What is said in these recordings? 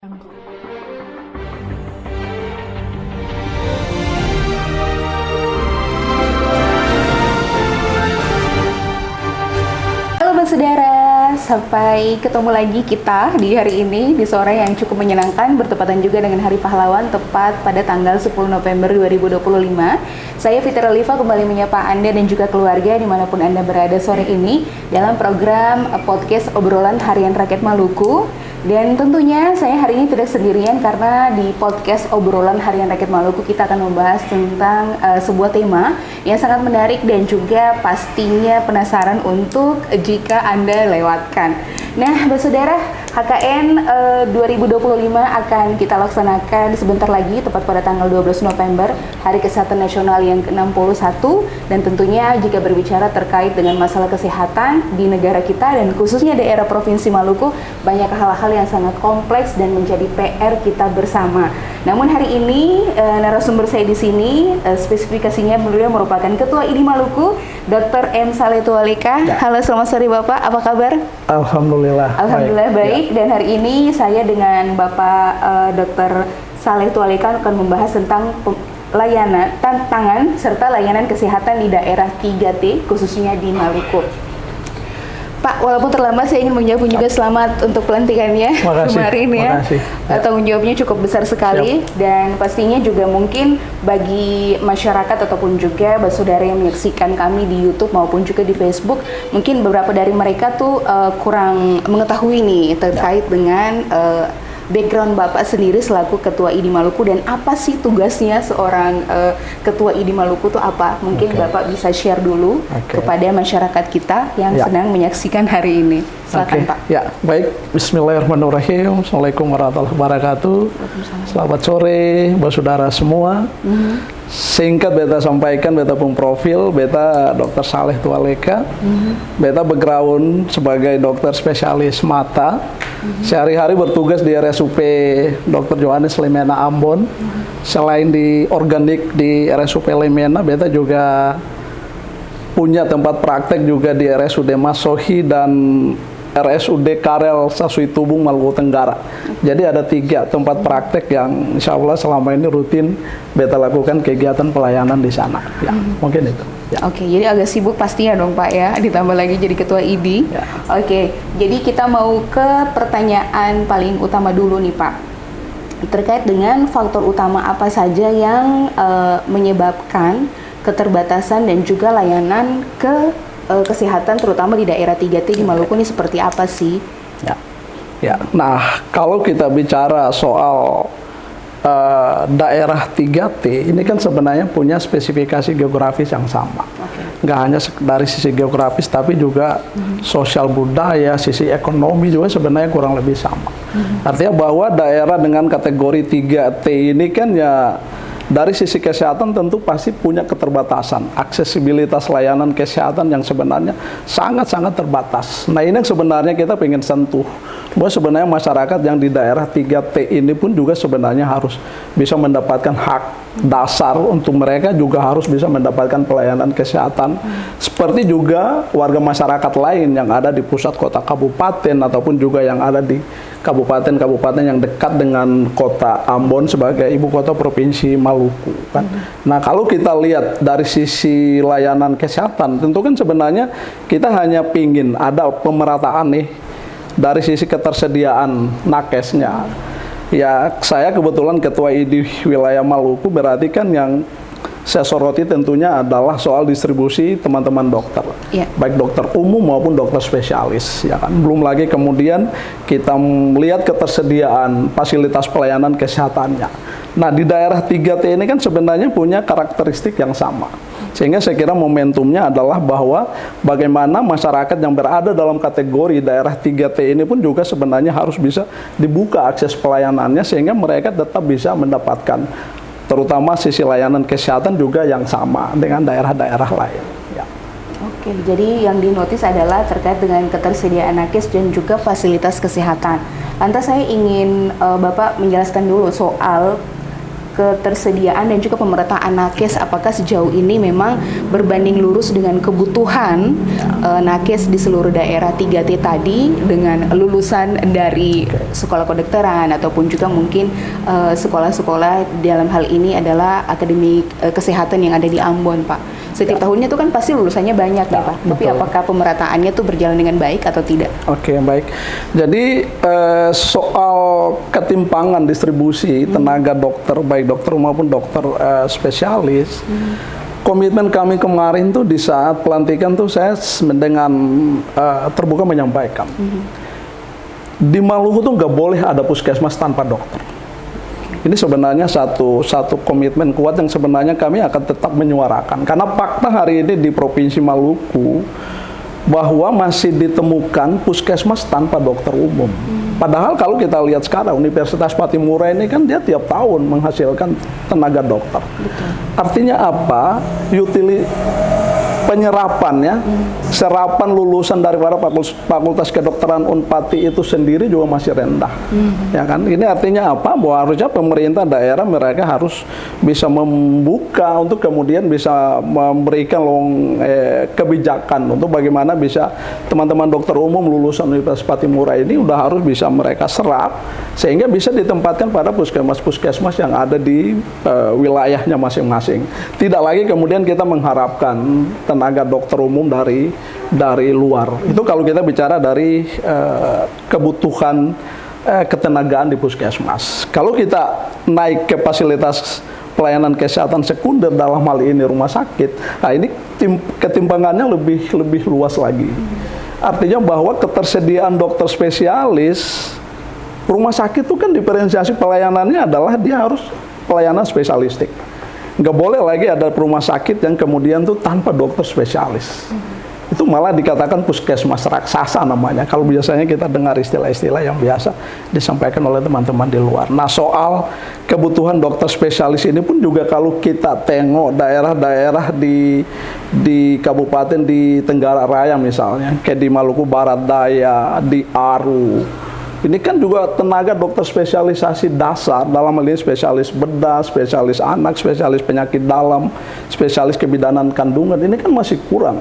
Halo saudara, sampai ketemu lagi kita di hari ini di sore yang cukup menyenangkan, bertepatan juga dengan Hari Pahlawan tepat pada tanggal 10 November 2025. Saya Fitri Alifa kembali menyapa Anda dan juga keluarga dimanapun Anda berada sore ini dalam program podcast Obrolan Harian Rakyat Maluku. Dan tentunya saya hari ini tidak sendirian karena di podcast Obrolan Harian Rakyat Maluku kita akan membahas tentang sebuah tema yang sangat menarik dan juga pastinya penasaran untuk jika Anda lewatkan. Nah, saudara, HKN 2025 akan kita laksanakan sebentar lagi tepat pada tanggal 12 November, Hari Kesehatan Nasional yang ke-61, dan tentunya jika berbicara terkait dengan masalah kesehatan di negara kita dan khususnya daerah Provinsi Maluku, banyak hal-hal yang sangat kompleks dan menjadi PR kita bersama. Namun hari ini narasumber saya di sini spesifikasinya beliau merupakan Ketua ID Maluku, Dr. M. Saleh Tualeka. Ya. Halo, selamat sore Bapak, apa kabar? Alhamdulillah baik. Dan hari ini saya dengan Bapak Dr. Saleh Tualeka akan membahas tentang layanan, tantangan serta layanan kesehatan di daerah 3T khususnya di Maluku. Pak, walaupun terlambat saya ingin mengucapkan juga selamat untuk pelantikannya kemarin ya. Tanggung jawabnya cukup besar sekali. Siap. Dan pastinya juga mungkin bagi masyarakat ataupun juga saudara yang menyaksikan kami di YouTube maupun juga di Facebook, mungkin beberapa dari mereka tuh kurang mengetahui nih terkait dengan background Bapak sendiri selaku Ketua ID Maluku dan apa sih tugasnya seorang Ketua ID Maluku itu apa? Mungkin Bapak bisa share dulu kepada masyarakat kita yang sedang menyaksikan hari ini. Silakan Pak. Ya, baik. Bismillahirrahmanirrahim. Assalamualaikum warahmatullahi wabarakatuh. Selamat sore, saudara semua. Singkat beta sampaikan, beta pun profil, beta Dr. Saleh Tualeka, beta background sebagai dokter spesialis mata, sehari-hari bertugas di RSUP Dr. Johannes Lemena Ambon. Selain di organik di RSUP Lemena, beta juga punya tempat praktek juga di RSUD Masohi dan RSUD Karel Sasui Tubung Maluku Tenggara. Jadi ada 3 tempat praktek yang insya Allah selama ini rutin beta lakukan kegiatan pelayanan di sana. Ya, mungkin itu. Ya. Oke, jadi agak sibuk pastinya dong Pak ya, ditambah lagi jadi Ketua ID. Ya. Oke, jadi kita mau ke pertanyaan paling utama dulu nih Pak. Terkait dengan faktor utama apa saja yang menyebabkan keterbatasan dan juga layanan kesehatan terutama di daerah 3T di Maluku ini seperti apa sih? Ya. Nah, kalau kita bicara soal daerah 3T ini kan sebenarnya punya spesifikasi geografis yang sama. Nggak hanya dari sisi geografis tapi juga sosial budaya, sisi ekonomi juga sebenarnya kurang lebih sama. Artinya bahwa daerah dengan kategori 3T ini kan ya dari sisi kesehatan tentu pasti punya keterbatasan, aksesibilitas layanan kesehatan yang sebenarnya sangat-sangat terbatas. Nah, ini yang sebenarnya kita pengen sentuh, bahwa sebenarnya masyarakat yang di daerah 3T ini pun juga sebenarnya harus bisa mendapatkan hak dasar untuk mereka juga harus bisa mendapatkan pelayanan kesehatan. Seperti juga warga masyarakat lain yang ada di pusat kota kabupaten ataupun juga yang ada di kabupaten-kabupaten yang dekat dengan kota Ambon sebagai ibu kota provinsi Maluku kan. Nah, kalau kita lihat dari sisi layanan kesehatan, tentu kan sebenarnya kita hanya pingin ada pemerataan nih dari sisi ketersediaan nakesnya. Ya, saya kebetulan Ketua ID wilayah Maluku, berarti kan yang saya soroti tentunya adalah soal distribusi teman-teman dokter, baik dokter umum maupun dokter spesialis, ya kan. Belum lagi kemudian kita melihat ketersediaan fasilitas pelayanan kesehatannya. Nah, di daerah 3T ini kan sebenarnya punya karakteristik yang sama. Sehingga saya kira momentumnya adalah bahwa bagaimana masyarakat yang berada dalam kategori daerah 3T ini pun juga sebenarnya harus bisa dibuka akses pelayanannya sehingga mereka tetap bisa mendapatkan terutama sisi layanan kesehatan juga yang sama dengan daerah-daerah lain. Ya. Oke, jadi yang dinotis adalah terkait dengan ketersediaan nakes dan juga fasilitas kesehatan. Lantas saya ingin Bapak menjelaskan dulu soal ketersediaan dan juga pemerataan nakes, apakah sejauh ini memang berbanding lurus dengan kebutuhan nakes di seluruh daerah 3T tadi dengan lulusan dari sekolah kedokteran ataupun juga mungkin sekolah-sekolah dalam hal ini adalah akademi kesehatan yang ada di Ambon, Pak. Setiap tahunnya tuh kan pasti lulusannya banyak ya, Pak. Tapi apakah pemerataannya tuh berjalan dengan baik atau tidak? Oke, baik. Jadi soal ketimpangan distribusi tenaga dokter, baik dokter maupun dokter spesialis, komitmen kami kemarin tuh di saat pelantikan tuh saya dengan terbuka menyampaikan, di Maluku tuh nggak boleh ada puskesmas tanpa dokter. Ini sebenarnya satu komitmen kuat yang sebenarnya kami akan tetap menyuarakan. Karena fakta hari ini di Provinsi Maluku bahwa masih ditemukan puskesmas tanpa dokter umum. Padahal kalau kita lihat sekarang Universitas Patimura ini kan dia tiap tahun menghasilkan tenaga dokter. Betul. Artinya apa? Penyerapannya, serapan lulusan daripada Fakultas Kedokteran Unpati itu sendiri juga masih rendah. Ya kan? Ini artinya apa? Bahwa harusnya pemerintah daerah mereka harus bisa membuka untuk kemudian bisa memberikan kebijakan untuk bagaimana bisa teman-teman dokter umum lulusan Universitas Patimura ini udah harus bisa mereka serap sehingga bisa ditempatkan pada puskesmas-puskesmas yang ada di wilayahnya masing-masing. Tidak lagi kemudian kita mengharapkan tenaga dokter umum dari luar. Itu kalau kita bicara dari kebutuhan ketenagaan di puskesmas. Kalau kita naik ke fasilitas pelayanan kesehatan sekunder dalam hal ini rumah sakit, nah ini ketimpangannya lebih luas lagi. Artinya bahwa ketersediaan dokter spesialis rumah sakit itu kan diferensiasi pelayanannya adalah dia harus pelayanan spesialistik. Nggak boleh lagi ada rumah sakit yang kemudian tuh tanpa dokter spesialis. Itu malah dikatakan puskesmas raksasa namanya. Kalau biasanya kita dengar istilah-istilah yang biasa disampaikan oleh teman-teman di luar. Nah, soal kebutuhan dokter spesialis ini pun juga kalau kita tengok daerah-daerah di kabupaten di Tenggara Raya misalnya, kayak di Maluku Barat Daya, di Aru, ini kan juga tenaga dokter spesialisasi dasar, dalam hal ini spesialis bedah, spesialis anak, spesialis penyakit dalam, spesialis kebidanan kandungan, ini kan masih kurang.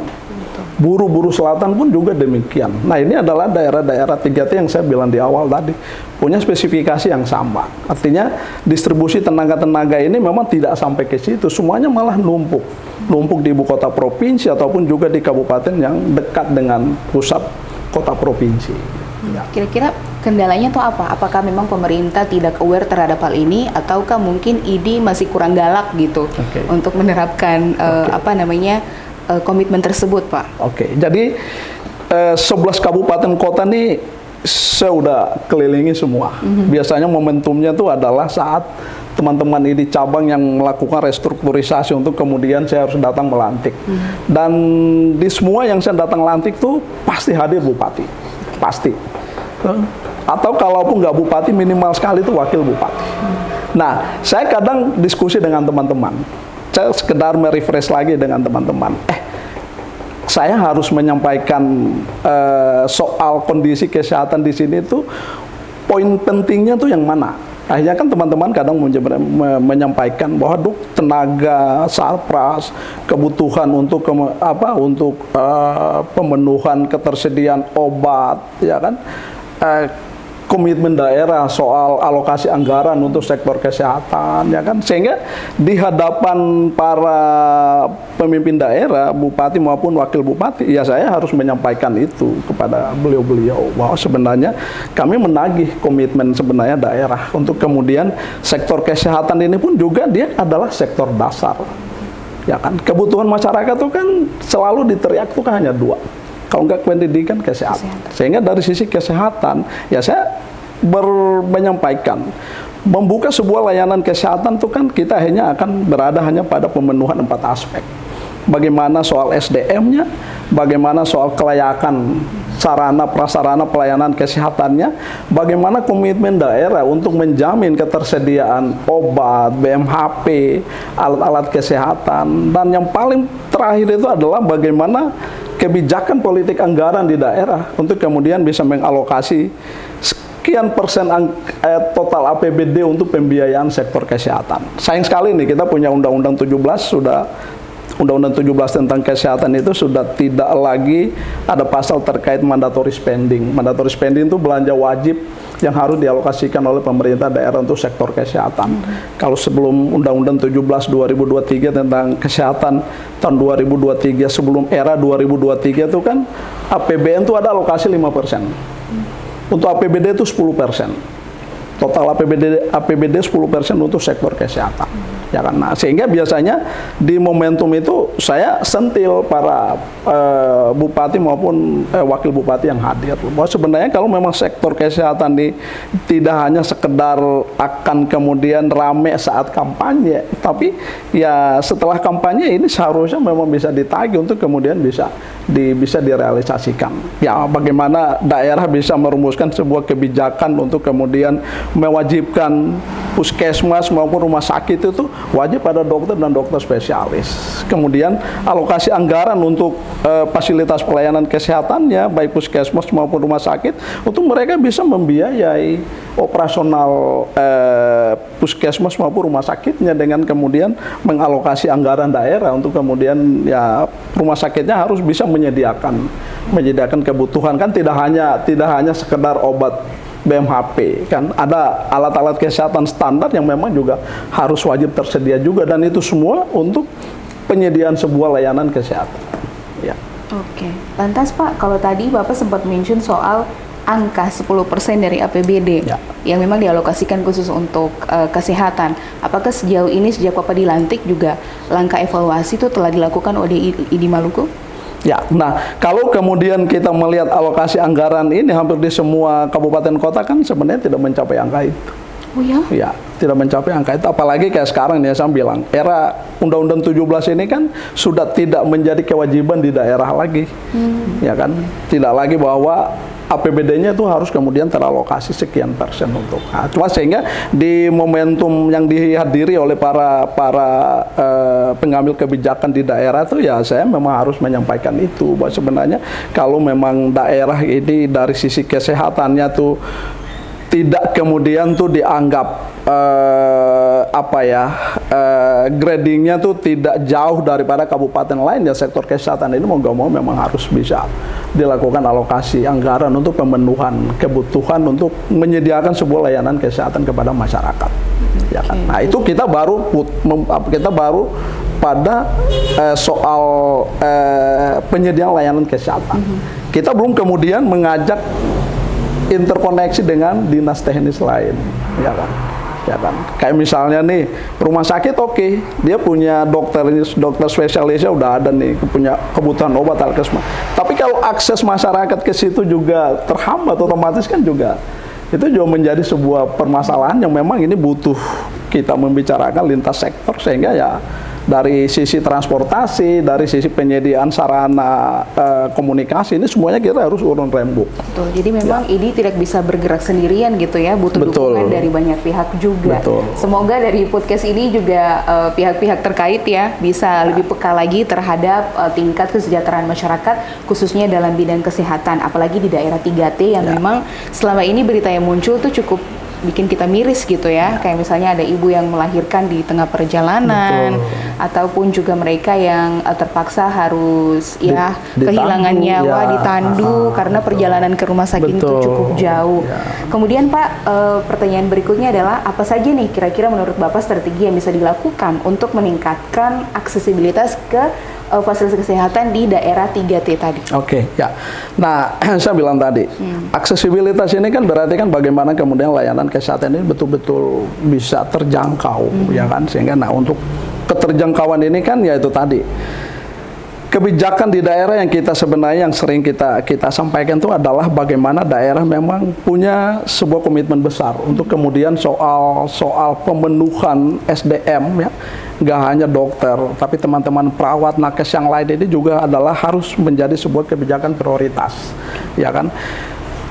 Buru-buru selatan pun juga demikian. Nah, ini adalah daerah-daerah 3T yang saya bilang di awal tadi, punya spesifikasi yang sama. Artinya distribusi tenaga-tenaga ini memang tidak sampai ke situ, semuanya malah numpuk di ibu kota provinsi ataupun juga di kabupaten yang dekat dengan pusat kota provinsi. Kira-kira kendalanya tuh apa? Apakah memang pemerintah tidak aware terhadap hal ini, ataukah mungkin ID masih kurang galak gitu untuk menerapkan komitmen tersebut, Pak? Jadi 11 kabupaten kota nih saya udah kelilingi semua. Biasanya momentumnya tuh adalah saat teman-teman ini cabang yang melakukan restrukturisasi untuk kemudian saya harus datang melantik. Dan di semua yang saya datang lantik tuh pasti hadir bupati, pasti. Atau kalaupun nggak bupati minimal sekali itu wakil bupati. Nah, saya kadang diskusi dengan teman-teman. Saya sekedar merefresh lagi dengan teman-teman. Saya harus menyampaikan soal kondisi kesehatan di sini tuh poin pentingnya tuh yang mana? Akhirnya kan teman-teman kadang menyampaikan bahwa tenaga, sarpras, kebutuhan untuk pemenuhan ketersediaan obat, ya kan? Komitmen daerah soal alokasi anggaran untuk sektor kesehatan, ya kan, sehingga di hadapan para pemimpin daerah, bupati maupun wakil bupati, ya saya harus menyampaikan itu kepada beliau-beliau bahwa sebenarnya kami menagih komitmen sebenarnya daerah untuk kemudian sektor kesehatan ini pun juga dia adalah sektor dasar, ya kan, kebutuhan masyarakat itu kan selalu diteriak itu kan hanya dua. Kalau enggak pendidikan, kesehatan. Sehingga dari sisi kesehatan, ya saya menyampaikan, membuka sebuah layanan kesehatan itu kan kita akan berada hanya pada pemenuhan 4 aspek. Bagaimana soal SDM-nya, bagaimana soal kelayakan sarana prasarana pelayanan kesehatannya, bagaimana komitmen daerah untuk menjamin ketersediaan obat, BMHP, alat-alat kesehatan, dan yang paling terakhir itu adalah bagaimana kebijakan politik anggaran di daerah untuk kemudian bisa mengalokasi sekian persen total APBD untuk pembiayaan sektor kesehatan. Sayang sekali nih kita punya Undang-Undang 17 sudah Undang-Undang 17 tentang kesehatan itu sudah tidak lagi ada pasal terkait mandatory spending. Mandatory spending itu belanja wajib yang harus dialokasikan oleh pemerintah daerah untuk sektor kesehatan. Kalau sebelum Undang-Undang 17 2023 tentang kesehatan tahun 2023, sebelum era 2023 itu kan APBN itu ada alokasi 5%. Untuk APBD itu 10%. Total APBD 10% untuk sektor kesehatan. Ya kan? Nah, sehingga biasanya di momentum itu saya sentil para bupati maupun wakil bupati yang hadir. Bahwa sebenarnya kalau memang sektor kesehatan ini tidak hanya sekedar akan kemudian rame saat kampanye, tapi ya setelah kampanye ini seharusnya memang bisa ditagih untuk kemudian bisa direalisasikan. Ya, bagaimana daerah bisa merumuskan sebuah kebijakan untuk kemudian mewajibkan puskesmas maupun rumah sakit itu wajib pada dokter dan dokter spesialis. Kemudian alokasi anggaran untuk fasilitas pelayanan kesehatannya baik puskesmas maupun rumah sakit untuk mereka bisa membiayai operasional puskesmas maupun rumah sakitnya dengan kemudian mengalokasi anggaran daerah untuk kemudian ya rumah sakitnya harus bisa menyediakan kebutuhan, kan tidak hanya sekedar obat BMHP, kan ada alat-alat kesehatan standar yang memang juga harus wajib tersedia juga, dan itu semua untuk penyediaan sebuah layanan kesehatan. Ya. Oke, lantas Pak, kalau tadi Bapak sempat mention soal angka 10% dari APBD yang memang dialokasikan khusus untuk kesehatan. Apakah sejauh ini sejak Bapak dilantik juga langkah evaluasi itu telah dilakukan oleh ID Maluku? Ya, nah kalau kemudian kita melihat alokasi anggaran ini hampir di semua kabupaten kota kan sebenarnya tidak mencapai angka itu. Oh ya? Ya, tidak mencapai angka itu. Apalagi kayak sekarang nih saya bilang, era Undang-Undang 17 ini kan sudah tidak menjadi kewajiban di daerah lagi. Ya kan? Tidak lagi bahwa APBD-nya itu harus kemudian teralokasi sekian persen untuk. Nah, cuma sehingga di momentum yang dihadiri oleh para pengambil kebijakan di daerah itu ya saya memang harus menyampaikan itu bahwa sebenarnya kalau memang daerah ini dari sisi kesehatannya tuh tidak kemudian tuh dianggap gradingnya tuh tidak jauh daripada kabupaten lain, ya sektor kesehatan ini mau nggak mau memang harus bisa dilakukan alokasi anggaran untuk pemenuhan kebutuhan untuk menyediakan sebuah layanan kesehatan kepada masyarakat. Ya kan? Nah itu kita baru pada soal penyediaan layanan kesehatan. Kita belum kemudian mengajak interkoneksi dengan dinas teknis lain, ya kan? Ya kan? Kayak misalnya nih rumah sakit dia punya dokter spesialisnya udah ada nih, punya kebutuhan obat alkesma. Tapi kalau akses masyarakat ke situ juga terhambat, otomatis kan juga itu juga menjadi sebuah permasalahan yang memang ini butuh kita membicarakan lintas sektor, sehingga ya dari sisi transportasi, dari sisi penyediaan sarana komunikasi, ini semuanya kita harus urun rembuk. Betul, jadi memang ini tidak bisa bergerak sendirian gitu ya, butuh dukungan dari banyak pihak juga. Semoga dari podcast ini juga pihak-pihak terkait ya bisa lebih peka lagi terhadap tingkat kesejahteraan masyarakat, khususnya dalam bidang kesehatan, apalagi di daerah 3T yang memang selama ini berita yang muncul tuh cukup bikin kita miris gitu ya. Kayak misalnya ada ibu yang melahirkan di tengah perjalanan, ataupun juga mereka yang terpaksa harus kehilangan nyawa ditandu karena perjalanan ke rumah sakit itu cukup jauh. Kemudian Pak, pertanyaan berikutnya adalah apa saja nih kira-kira menurut Bapak strategi yang bisa dilakukan untuk meningkatkan aksesibilitas ke fasilitas kesehatan di daerah 3T tadi? Ya. Nah, saya bilang tadi, aksesibilitas ini kan berarti kan bagaimana kemudian layanan kesehatan ini betul-betul bisa terjangkau, ya kan? Sehingga untuk keterjangkauan ini kan ya itu tadi. Kebijakan di daerah yang kita sebenarnya yang sering kita sampaikan itu adalah bagaimana daerah memang punya sebuah komitmen besar untuk kemudian soal pemenuhan SDM ya. Nggak hanya dokter, tapi teman-teman perawat, nakes yang lain ini juga adalah harus menjadi sebuah kebijakan prioritas, ya kan?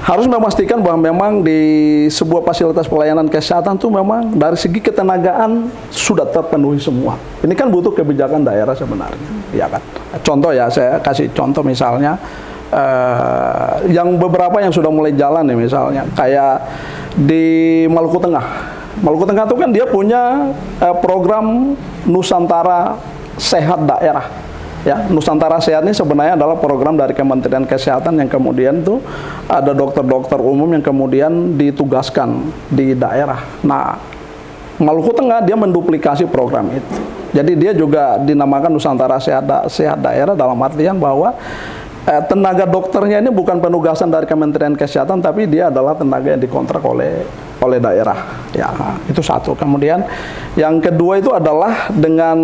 Harus memastikan bahwa memang di sebuah fasilitas pelayanan kesehatan tuh memang dari segi ketenagaan sudah terpenuhi semua. Ini kan butuh kebijakan daerah sebenarnya, ya kan? Contoh ya, saya kasih contoh misalnya Yang beberapa yang sudah mulai jalan nih, misalnya kayak di Maluku Tengah. Maluku Tengah itu kan dia punya program Nusantara Sehat Daerah. Ya, Nusantara Sehat ini sebenarnya adalah program dari Kementerian Kesehatan yang kemudian tuh ada dokter-dokter umum yang kemudian ditugaskan di daerah. Nah, Maluku Tengah dia menduplikasi program itu. Jadi dia juga dinamakan Nusantara Sehat Daerah dalam artian bahwa tenaga dokternya ini bukan penugasan dari Kementerian Kesehatan, tapi dia adalah tenaga yang dikontrak oleh daerah. Ya, itu satu. Kemudian yang kedua itu adalah dengan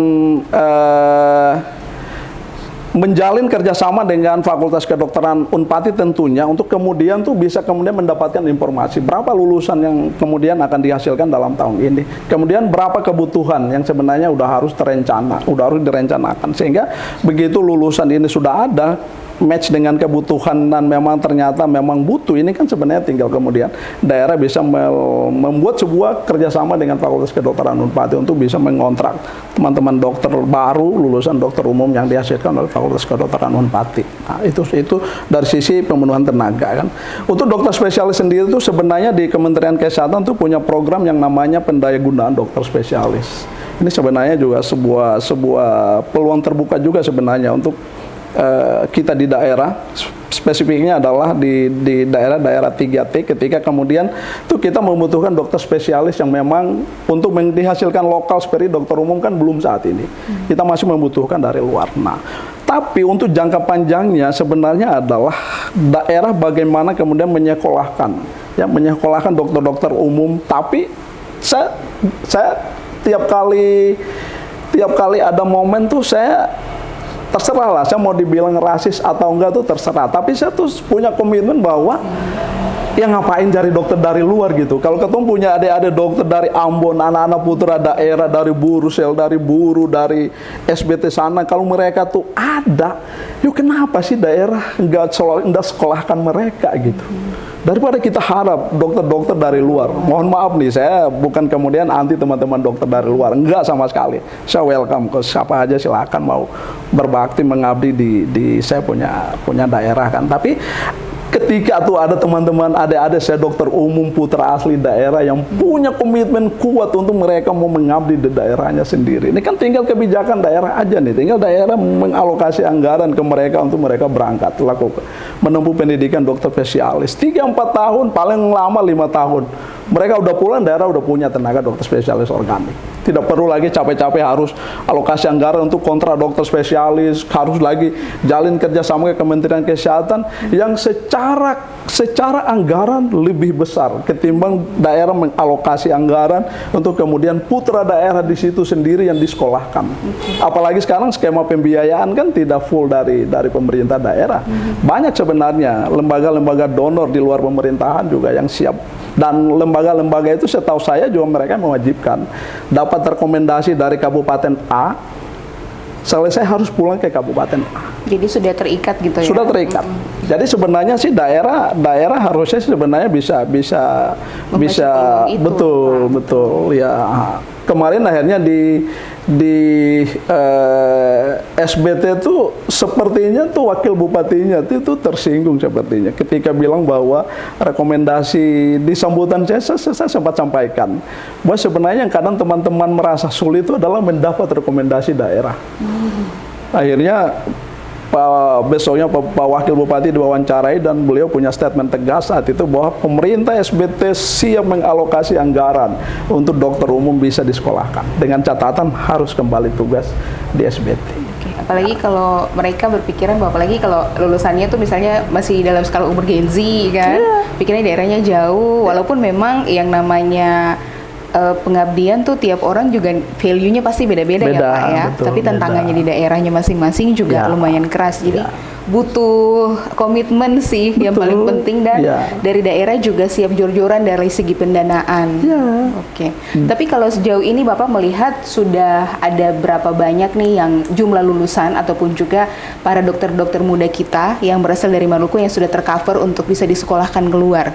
menjalin kerjasama dengan Fakultas Kedokteran Unpati tentunya untuk kemudian tuh bisa kemudian mendapatkan informasi berapa lulusan yang kemudian akan dihasilkan dalam tahun ini. Kemudian berapa kebutuhan yang sebenarnya udah harus direncanakan. Sehingga begitu lulusan ini sudah ada, match dengan kebutuhan dan memang ternyata memang butuh, ini kan sebenarnya tinggal kemudian daerah bisa membuat sebuah kerjasama dengan Fakultas Kedokteran Unpati untuk bisa mengontrak teman-teman dokter baru lulusan dokter umum yang dihasilkan oleh Fakultas Kedokteran Unpati. Nah, itu dari sisi pemenuhan tenaga kan. Untuk dokter spesialis sendiri itu sebenarnya di Kementerian Kesehatan tuh punya program yang namanya pendayagunaan dokter spesialis. Ini sebenarnya juga sebuah peluang terbuka juga sebenarnya untuk kita di daerah, spesifiknya adalah di daerah-daerah 3T, ketika kemudian tuh kita membutuhkan dokter spesialis yang memang untuk dihasilkan lokal seperti dokter umum kan belum saat ini. Kita masih membutuhkan dari luar. Nah, tapi untuk jangka panjangnya sebenarnya adalah daerah bagaimana kemudian menyekolahkan dokter-dokter umum. Tapi saya tiap kali ada momen tuh saya terserah lah, saya mau dibilang rasis atau enggak tuh terserah. Tapi saya tuh punya komitmen bahwa ya ngapain cari dokter dari luar gitu. Kalau ketemu punya adik-adik dokter dari Ambon, anak-anak putra daerah, dari Bursel, dari Buru, dari SBT sana, kalau mereka tuh ada, yuk kenapa sih daerah enggak sekolahkan mereka gitu. Daripada kita harap dokter-dokter dari luar. Mohon maaf nih, saya bukan kemudian anti teman-teman dokter dari luar, enggak sama sekali. Saya welcome ke siapa aja, silakan mau berbakti mengabdi di saya punya daerah kan. Tapi ketika tuh ada teman-teman adik-adik saya dokter umum putra asli daerah yang punya komitmen kuat untuk mereka mau mengabdi di daerahnya sendiri. Ini kan tinggal kebijakan daerah aja nih, tinggal daerah mengalokasi anggaran ke mereka untuk mereka berangkat menempuh pendidikan dokter spesialis 3-4 tahun, paling lama 5 tahun. Mereka udah pulang, daerah udah punya tenaga dokter spesialis organik. Tidak perlu lagi capek-capek harus alokasi anggaran untuk kontrak dokter spesialis, harus lagi jalin kerjasama ke Kementerian Kesehatan yang secara anggaran lebih besar ketimbang daerah mengalokasi anggaran untuk kemudian putra daerah di situ sendiri yang disekolahkan. Apalagi sekarang skema pembiayaan kan tidak full dari pemerintah daerah. Banyak sebenarnya lembaga-lembaga donor di luar pemerintahan juga yang siap. Dan lembaga-lembaga itu setahu saya juga mereka mewajibkan dapat rekomendasi dari kabupaten A, selesai harus pulang ke kabupaten A. Jadi sudah terikat gitu ya? Sudah terikat. Jadi sebenarnya sih daerah harusnya sebenarnya bisa itu, betul ya. Kemarin akhirnya di SBT itu sepertinya tuh wakil bupatinya itu tersinggung sepertinya ketika bilang bahwa rekomendasi di sambutan saya sempat sampaikan bahwa sebenarnya yang kadang teman-teman merasa sulit itu adalah mendapat rekomendasi daerah. Akhirnya besoknya Pak Wakil Bupati diwawancarai dan beliau punya statement tegas saat itu bahwa pemerintah SBT siap mengalokasi anggaran untuk dokter umum bisa disekolahkan dengan catatan harus kembali tugas di SBT. Oke, apalagi kalau mereka berpikiran bahwa apalagi kalau lulusannya tuh misalnya masih dalam skala umur Gen Z kan, pikirnya daerahnya jauh, walaupun memang yang namanya pengabdian tuh tiap orang juga value-nya pasti beda-beda ya Pak ya. Betul, tapi tantangannya di daerahnya masing-masing juga lumayan keras. Jadi butuh komitmen sih yang paling penting dan dari daerah juga siap jor-joran dari segi pendanaan. Oke. Tapi kalau sejauh ini Bapak melihat sudah ada berapa banyak nih yang jumlah lulusan ataupun juga para dokter-dokter muda kita yang berasal dari Maluku yang sudah tercover untuk bisa disekolahkan keluar?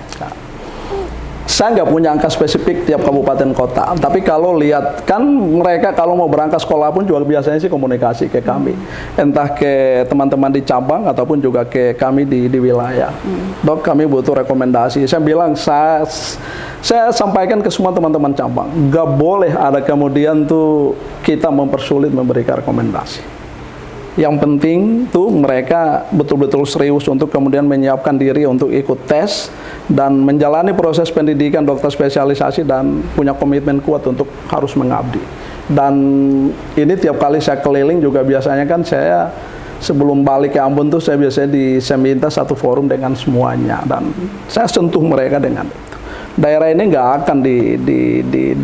Saya nggak punya angka spesifik tiap kabupaten kota, tapi kalau lihat kan mereka kalau mau berangkat sekolah pun juga biasanya sih komunikasi ke kami, entah ke teman-teman di cabang ataupun juga ke kami di wilayah. Dok, kami butuh rekomendasi. Saya bilang saya sampaikan ke semua teman-teman cabang, nggak boleh ada kemudian tuh kita mempersulit memberikan rekomendasi. Yang penting tuh mereka betul-betul serius untuk kemudian menyiapkan diri untuk ikut tes dan menjalani proses pendidikan dokter spesialisasi dan punya komitmen kuat untuk harus mengabdi. Dan ini tiap kali saya keliling juga biasanya kan saya sebelum balik ke Ambon tuh saya biasanya saya minta satu forum dengan semuanya dan saya sentuh mereka dengan itu. Daerah ini nggak akan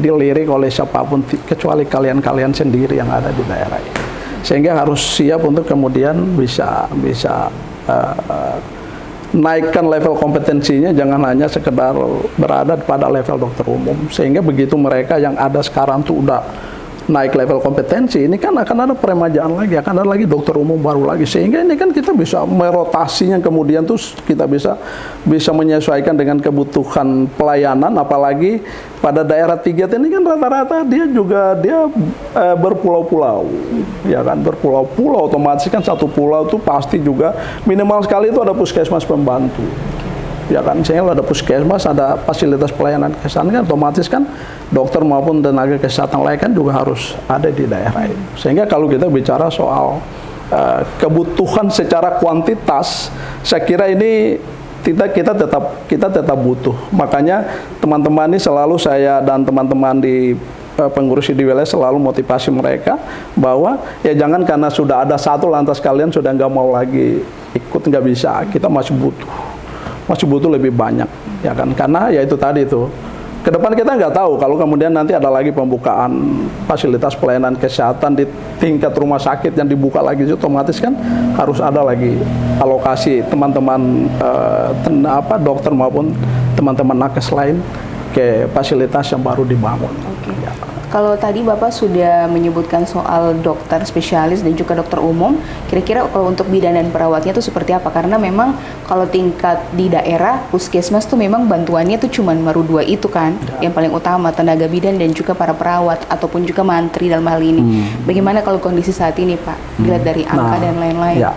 dilirik oleh siapapun kecuali kalian-kalian sendiri yang ada di daerah ini. Sehingga harus siap untuk kemudian bisa naikkan level kompetensinya, jangan hanya sekedar berada pada level dokter umum. Sehingga begitu mereka yang ada sekarang tuh udah naik level kompetensi, ini kan akan ada peremajaan lagi, akan ada lagi dokter umum baru lagi. Sehingga ini kan kita bisa merotasinya, kemudian tuh kita bisa menyesuaikan dengan kebutuhan pelayanan, apalagi pada daerah 3T ini kan rata-rata dia berpulau-pulau, ya kan, berpulau-pulau, otomatis kan satu pulau tuh pasti juga minimal sekali itu ada puskesmas pembantu. Ya kan, sehingga ada puskesmas, ada fasilitas pelayanan kesehatan kan otomatis kan dokter maupun tenaga kesehatan lain kan juga harus ada di daerah itu. Sehingga kalau kita bicara soal kebutuhan secara kuantitas, saya kira ini kita tetap butuh. Makanya teman-teman ini selalu saya dan teman-teman di pengurus di wilayah selalu motivasi mereka bahwa ya jangan karena sudah ada satu lantas kalian sudah nggak mau lagi ikut, nggak bisa. Kita masih butuh lebih banyak, ya kan, karena ya itu tadi itu ke depan kita nggak tahu kalau kemudian nanti ada lagi pembukaan fasilitas pelayanan kesehatan di tingkat rumah sakit yang dibuka lagi, otomatis kan harus ada lagi alokasi teman-teman dokter maupun teman-teman nakes lain ke fasilitas yang baru dibangun. Ya. Kalau tadi Bapak sudah menyebutkan soal dokter spesialis dan juga dokter umum, kira-kira kalau untuk bidan dan perawatnya itu seperti apa? Karena memang kalau tingkat di daerah, puskesmas tuh memang bantuannya tuh cuma baru 2 itu kan, yang paling utama tenaga bidan dan juga para perawat ataupun juga mantri dalam hal ini. Bagaimana kalau kondisi saat ini Pak, dilihat dari angka dan lain-lain? Ya.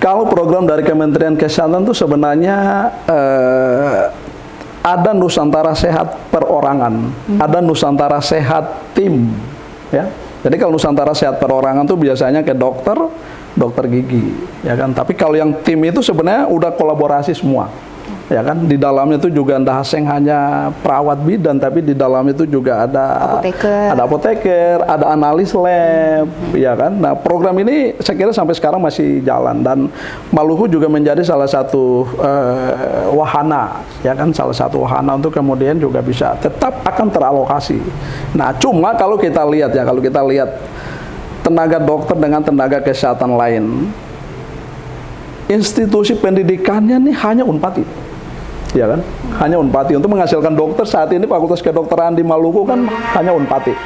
Kalau program dari Kementerian Kesehatan tuh sebenarnya ada Nusantara Sehat perorangan, ada Nusantara Sehat tim, ya. Jadi kalau Nusantara Sehat perorangan tuh biasanya ke dokter gigi, ya kan. Tapi kalau yang tim itu sebenarnya udah kolaborasi semua, ya kan. Di dalamnya itu juga ndak asing hanya perawat bidan, tapi di dalam itu juga ada apoteker, ada analis lab, ya kan. Nah, program ini saya kira sampai sekarang masih jalan dan Maluku juga menjadi salah satu wahana, ya kan, salah satu wahana untuk kemudian juga bisa tetap akan teralokasi. Nah, cuma kalau kita lihat tenaga dokter dengan tenaga kesehatan lain, institusi pendidikannya nih hanya Unpad, ya kan, hanya Unpad. Untuk menghasilkan dokter saat ini Fakultas Kedokteran di Maluku kan hanya Unpad,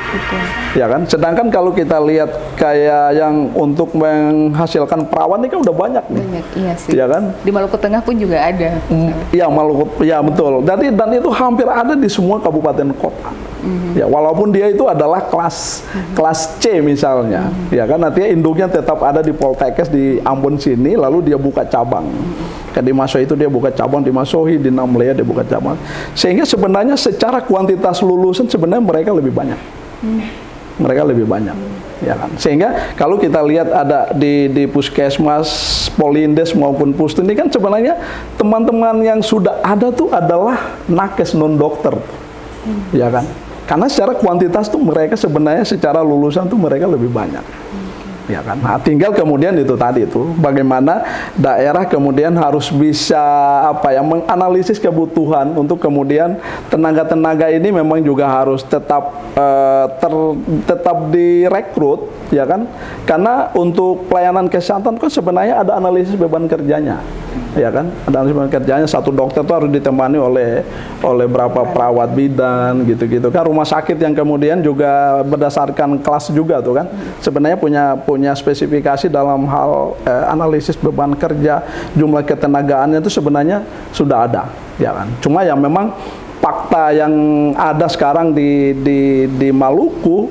ya kan. Sedangkan kalau kita lihat kayak yang untuk menghasilkan perawat ini kan udah banyak nih, iya sih. Ya kan. Di Maluku Tengah pun juga ada. Iya, Maluku, ya betul. Dan itu hampir ada di semua kabupaten kota. Ya, walaupun dia itu adalah kelas C misalnya, ya kan, nanti induknya tetap ada di Poltekkes di Ambon sini, lalu dia buka cabang. Di Maso itu dia buka cabang, di Masohi, di Namlea dia buka cabang. Sehingga sebenarnya secara kuantitas lulusan sebenarnya mereka lebih banyak. Mereka lebih banyak, ya kan. Sehingga kalau kita lihat ada di Puskesmas, Polindes maupun Pustu ini kan sebenarnya teman-teman yang sudah ada tuh adalah nakes non dokter, ya kan. Karena secara kuantitas tuh mereka sebenarnya secara lulusan tuh mereka lebih banyak. Ya kan. Nah, tinggal kemudian itu tadi itu bagaimana daerah kemudian harus bisa menganalisis kebutuhan untuk kemudian tenaga-tenaga ini memang juga harus tetap direkrut, ya kan. Karena untuk pelayanan kesehatan kan sebenarnya ada analisis beban kerjanya. Ya kan, ada analisis beban kerjanya, satu dokter itu harus ditemani oleh berapa perawat bidan gitu-gitu kan. Rumah sakit yang kemudian juga berdasarkan kelas juga tuh kan sebenarnya punya spesifikasi dalam hal analisis beban kerja, jumlah ketenagaannya itu sebenarnya sudah ada, ya kan. Cuma yang memang fakta yang ada sekarang di Maluku,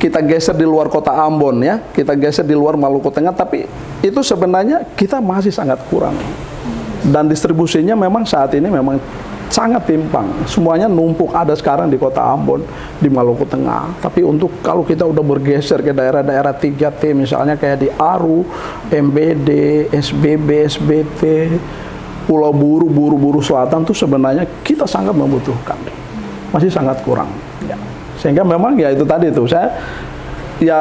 kita geser di luar kota Ambon ya, kita geser di luar Maluku Tengah, tapi itu sebenarnya kita masih sangat kurang. Dan distribusinya memang saat ini memang sangat timpang. Semuanya numpuk ada sekarang di kota Ambon, di Maluku Tengah. Tapi untuk kalau kita udah bergeser ke daerah-daerah 3T misalnya kayak di Aru, MBD, SBB, SBT, Pulau Buru, Buru Selatan tuh sebenarnya kita sangat membutuhkan. Masih sangat kurang. Ya. Sehingga memang ya itu tadi tuh saya ya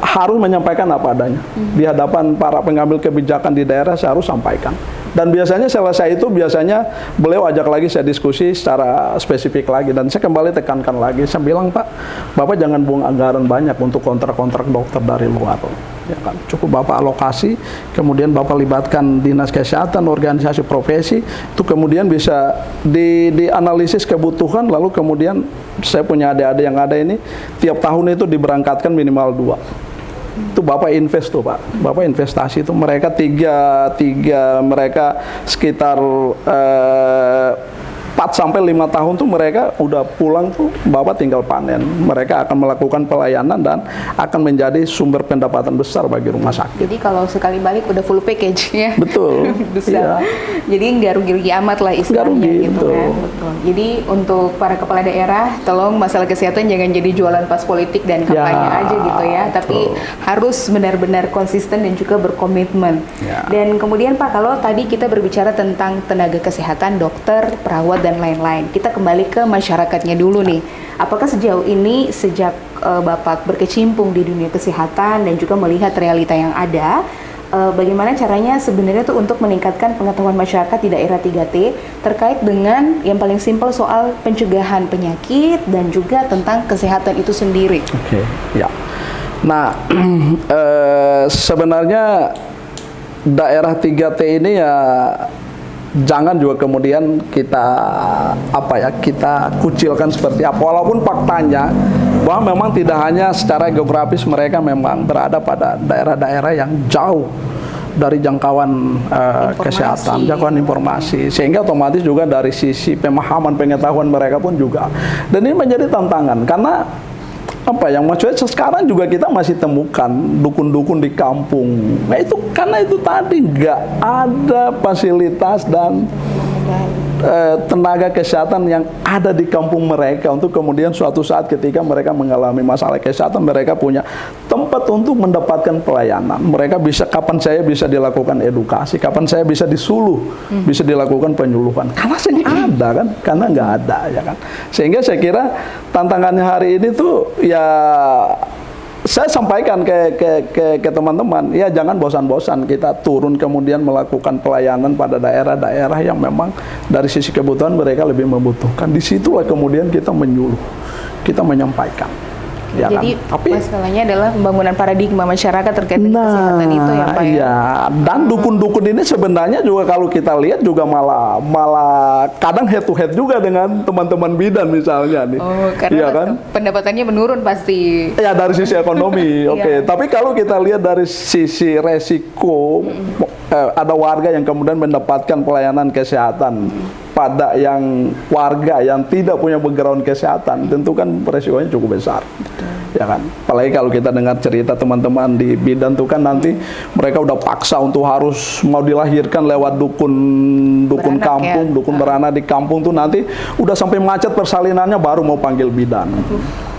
harus menyampaikan apa adanya. Di hadapan para pengambil kebijakan di daerah saya harus sampaikan. Dan biasanya selesai itu biasanya beliau ajak lagi saya diskusi secara spesifik lagi, dan saya kembali tekankan lagi, saya bilang, Pak, Bapak jangan buang anggaran banyak untuk kontrak-kontrak dokter dari luar, ya kan, cukup Bapak alokasi, kemudian Bapak libatkan dinas kesehatan, organisasi profesi, itu kemudian bisa dianalisis kebutuhan, lalu kemudian saya punya adik-adik yang ada ini tiap tahun itu diberangkatkan minimal 2. Itu Bapak invest tuh Pak, Bapak investasi itu mereka tiga mereka sekitar 4 sampai 5 tahun tuh mereka udah pulang tuh Bapak tinggal panen. Mereka akan melakukan pelayanan dan akan menjadi sumber pendapatan besar bagi rumah sakit. Jadi kalau sekali balik udah full package ya. Betul. Besar. Iya. Jadi nggak rugi-rugi amat lah istilahnya gitu kan. Betul. Jadi untuk para kepala daerah, tolong masalah kesehatan jangan jadi jualan pas politik dan kampanye aja gitu ya. Betul. Tapi harus benar-benar konsisten dan juga berkomitmen. Ya. Dan kemudian Pak, kalau tadi kita berbicara tentang tenaga kesehatan, dokter, perawat dan lain-lain, kita kembali ke masyarakatnya dulu nih. Apakah sejauh ini sejak Bapak berkecimpung di dunia kesehatan dan juga melihat realita yang ada, bagaimana caranya sebenarnya tuh untuk meningkatkan pengetahuan masyarakat di daerah 3T terkait dengan yang paling simpel soal pencegahan penyakit dan juga tentang kesehatan itu sendiri? Oke, ya. Nah, sebenarnya daerah 3T ini ya jangan juga kemudian kita kita kucilkan seperti apa, walaupun faktanya bahwa memang tidak hanya secara geografis mereka memang berada pada daerah-daerah yang jauh dari jangkauan kesehatan, jangkauan informasi, sehingga otomatis juga dari sisi pemahaman pengetahuan mereka pun juga, dan ini menjadi tantangan karena yang maksudnya sekarang juga kita masih temukan dukun-dukun di kampung. Nah itu karena itu tadi nggak ada fasilitas dan tenaga kesehatan yang ada di kampung mereka untuk kemudian suatu saat ketika mereka mengalami masalah kesehatan mereka punya tempat untuk mendapatkan pelayanan. Mereka bisa kapan saya bisa dilakukan edukasi, kapan saya bisa disuluh, bisa dilakukan penyuluhan. Karena saya ada kan, karena nggak ada ya kan. Sehingga saya kira tantangannya hari ini tuh ya saya sampaikan ke teman-teman, ya jangan bosan-bosan kita turun kemudian melakukan pelayanan pada daerah-daerah yang memang dari sisi kebutuhan mereka lebih membutuhkan. Disitulah kemudian kita menyuluh, kita menyampaikan. Ya jadi kan? Tapi masalahnya adalah pembangunan paradigma masyarakat terkait dengan kesehatan itu ya Pak ya. Iya, dan dukun-dukun ini sebenarnya juga kalau kita lihat juga malah kadang head to head juga dengan teman-teman bidan misalnya nih. Oh, karena ya kan? Pendapatannya menurun pasti. Ya dari sisi ekonomi, oke. Tapi kalau kita lihat dari sisi resiko, ada warga yang kemudian mendapatkan pelayanan kesehatan pada yang warga yang tidak punya background kesehatan, tentu kan resikonya cukup besar. Ya kan, apalagi kalau kita dengar cerita teman-teman di bidan tuh kan nanti mereka udah paksa untuk harus mau dilahirkan lewat dukun kampung, dukun beranak di kampung tuh nanti udah sampai macet persalinannya baru mau panggil bidan.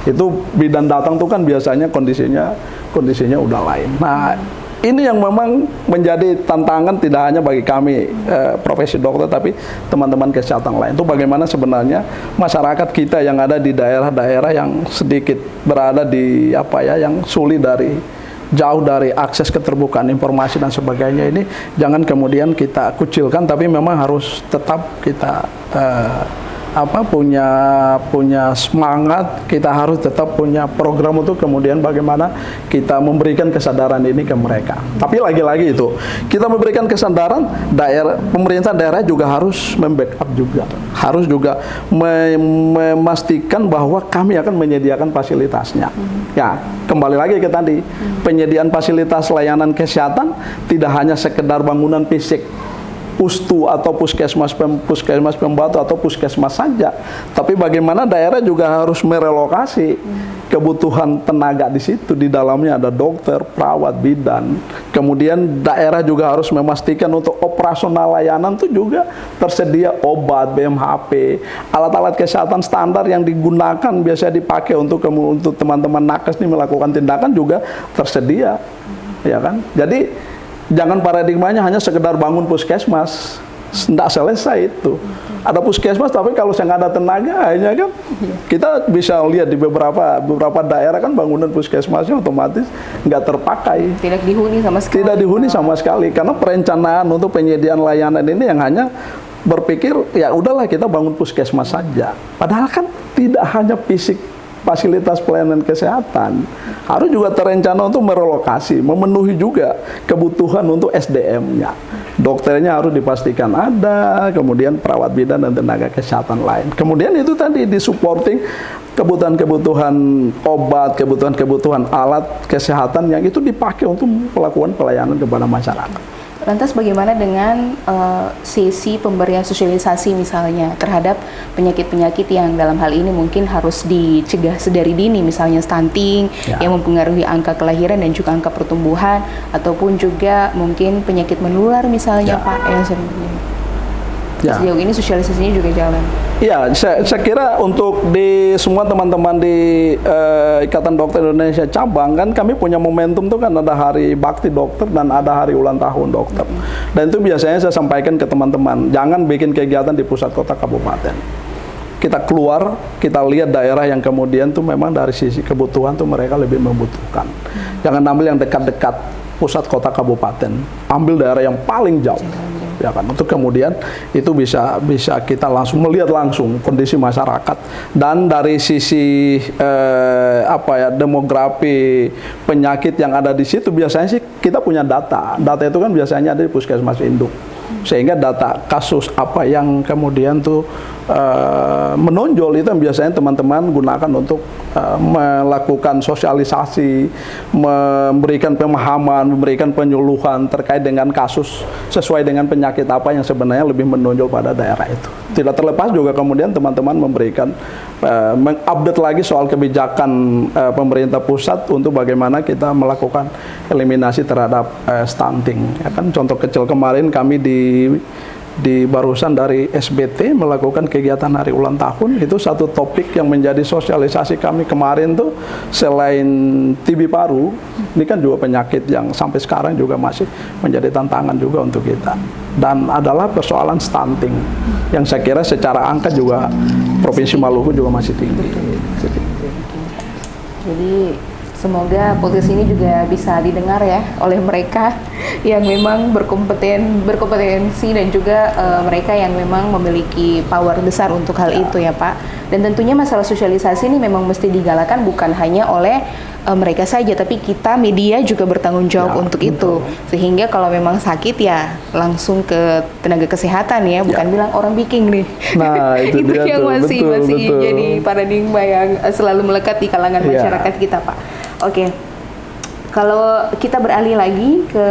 Itu bidan datang tuh kan biasanya kondisinya udah lain. Nah, ini yang memang menjadi tantangan tidak hanya bagi kami profesi dokter, tapi teman-teman kesehatan lain. Itu bagaimana sebenarnya masyarakat kita yang ada di daerah-daerah yang sedikit berada di yang sulit jauh dari akses keterbukaan informasi dan sebagainya ini jangan kemudian kita kucilkan, tapi memang harus tetap kita punya semangat, kita harus tetap punya program untuk kemudian bagaimana kita memberikan kesadaran ini ke mereka. Tapi lagi-lagi itu kita memberikan kesadaran, pemerintah daerah juga harus membackup juga, harus juga memastikan bahwa kami akan menyediakan fasilitasnya. Ya, kembali lagi ke tadi, penyediaan fasilitas layanan kesehatan tidak hanya sekedar bangunan fisik, pustu atau puskesmas pembantu atau puskesmas saja, tapi bagaimana daerah juga harus merelokasi kebutuhan tenaga di situ. Di dalamnya ada dokter, perawat, bidan. Kemudian daerah juga harus memastikan untuk operasional layanan itu juga tersedia obat, BMHP, alat-alat kesehatan standar yang digunakan biasanya dipakai untuk teman-teman nakes ini melakukan tindakan juga tersedia, ya kan? Jadi jangan paradigmanya hanya sekedar bangun puskesmas, tidak selesai itu. Ada puskesmas, tapi kalau saya nggak ada tenaga, akhirnya kan kita bisa lihat di beberapa daerah kan bangunan puskesmasnya otomatis nggak terpakai. Tidak dihuni sama sekali. Tidak dihuni sama sekali, karena perencanaan untuk penyediaan layanan ini yang hanya berpikir ya udahlah kita bangun puskesmas saja. Padahal kan tidak hanya fisik fasilitas pelayanan kesehatan, harus juga terencana untuk merelokasi, memenuhi juga kebutuhan untuk SDM-nya. Dokternya harus dipastikan ada, kemudian perawat bidan dan tenaga kesehatan lain. Kemudian itu tadi disupporting kebutuhan-kebutuhan obat, kebutuhan-kebutuhan alat kesehatan yang itu dipakai untuk melakukan pelayanan kepada masyarakat. Lantas bagaimana dengan sisi pemberian sosialisasi misalnya terhadap penyakit-penyakit yang dalam hal ini mungkin harus dicegah sedari dini, misalnya stunting yang mempengaruhi angka kelahiran dan juga angka pertumbuhan, ataupun juga mungkin penyakit menular misalnya Pak yang sering sejauh ini sosialisasinya juga jalan. Ya, saya kira untuk di semua teman-teman di Ikatan Dokter Indonesia cabang kan kami punya momentum tuh kan, ada hari bakti dokter dan ada hari ulang tahun dokter. Dan itu biasanya saya sampaikan ke teman-teman, jangan bikin kegiatan di pusat kota kabupaten. Kita keluar, kita lihat daerah yang kemudian tuh memang dari sisi kebutuhan tuh mereka lebih membutuhkan. Jangan ambil yang dekat-dekat pusat kota kabupaten, ambil daerah yang paling jauh. Ya kan, untuk kemudian itu bisa kita langsung melihat langsung kondisi masyarakat, dan dari sisi demografi penyakit yang ada di situ biasanya sih kita punya data itu kan biasanya ada di puskesmas induk, sehingga data kasus apa yang kemudian tuh menonjol itu yang biasanya teman-teman gunakan untuk melakukan sosialisasi, memberikan pemahaman, memberikan penyuluhan terkait dengan kasus sesuai dengan penyakit apa yang sebenarnya lebih menonjol pada daerah itu. Tidak terlepas juga kemudian teman-teman memberikan mengupdate lagi soal kebijakan pemerintah pusat untuk bagaimana kita melakukan eliminasi terhadap stunting. Ya kan, contoh kecil kemarin kami di barusan dari SBT melakukan kegiatan hari ulang tahun, itu satu topik yang menjadi sosialisasi kami kemarin tuh, selain TB paru, ini kan juga penyakit yang sampai sekarang juga masih menjadi tantangan juga untuk kita, dan adalah persoalan stunting yang saya kira secara angka juga Provinsi Maluku juga masih tinggi. Jadi semoga podcast ini juga bisa didengar ya oleh mereka yang memang berkompetensi dan juga mereka yang memang memiliki power besar untuk hal itu ya Pak. Dan tentunya masalah sosialisasi ini memang mesti digalakan bukan hanya oleh mereka saja, tapi kita media juga bertanggung jawab untuk itu. Sehingga kalau memang sakit ya langsung ke tenaga kesehatan ya, bukan bilang orang biking nih. Nah, itu dia yang tuh. masih jadi paradigma yang selalu melekat di kalangan masyarakat kita Pak. Oke. Kalau kita beralih lagi ke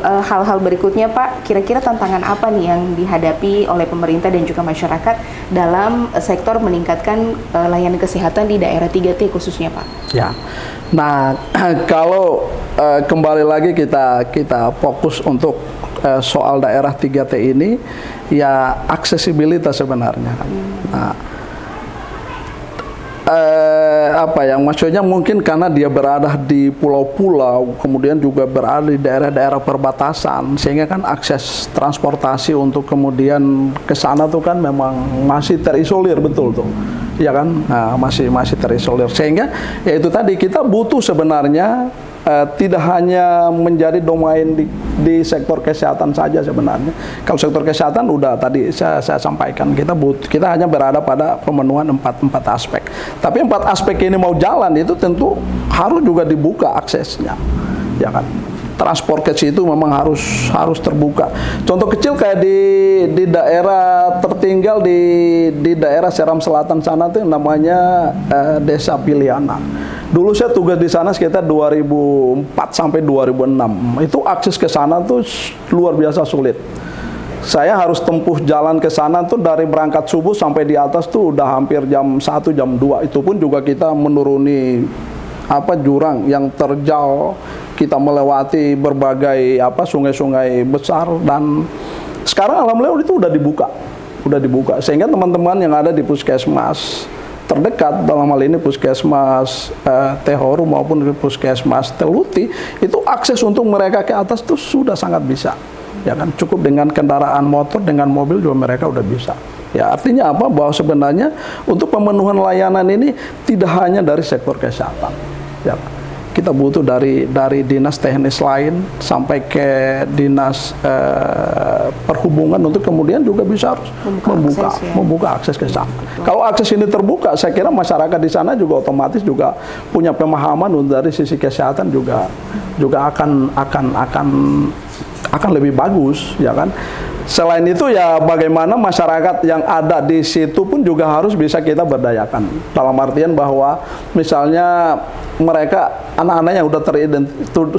hal-hal berikutnya Pak, kira-kira tantangan apa nih yang dihadapi oleh pemerintah dan juga masyarakat dalam sektor meningkatkan layanan kesehatan di daerah 3T khususnya Pak? Ya, nah kalau kembali lagi kita fokus untuk soal daerah 3T ini, ya aksesibilitas sebenarnya. Nah, maksudnya mungkin karena dia berada di pulau-pulau, kemudian juga berada di daerah-daerah perbatasan, sehingga kan akses transportasi untuk kemudian ke sana tuh kan memang masih terisolir, betul tuh, ya kan, nah, masih terisolir, sehingga ya itu tadi kita butuh sebenarnya tidak hanya menjadi domain di sektor kesehatan saja sebenarnya. Kalau sektor kesehatan udah tadi saya sampaikan, kita hanya berada pada pemenuhan empat aspek. Tapi 4 aspek ini mau jalan itu tentu harus juga dibuka aksesnya, ya kan. Transportasi itu memang harus terbuka. Contoh kecil kayak di daerah tertinggal di daerah Seram Selatan sana tuh namanya Desa Piliana. Dulu saya tugas di sana sekitar 2004 sampai 2006. Itu akses ke sana tuh luar biasa sulit. Saya harus tempuh jalan ke sana tuh dari berangkat subuh sampai di atas tuh udah hampir jam 1, jam 2. Itu pun juga kita menuruni jurang yang terjal, kita melewati berbagai sungai-sungai besar, dan sekarang alhamdulillah itu udah dibuka sehingga teman-teman yang ada di puskesmas terdekat, dalam hal ini puskesmas Tehoru maupun puskesmas Teluti, itu akses untuk mereka ke atas tuh sudah sangat bisa, ya kan, cukup dengan kendaraan motor, dengan mobil juga mereka udah bisa. Ya, artinya apa? Bahwa sebenarnya untuk pemenuhan layanan ini tidak hanya dari sektor kesehatan, ya, kita butuh dari dinas teknis lain sampai ke dinas perhubungan untuk kemudian juga bisa harus membuka akses ke sana. Kalau akses ini terbuka, saya kira masyarakat di sana juga otomatis juga punya pemahaman dari sisi kesehatan juga akan lebih bagus, ya kan. Selain itu ya bagaimana masyarakat yang ada di situ pun juga harus bisa kita berdayakan. Dalam artian bahwa misalnya mereka anak-anak yang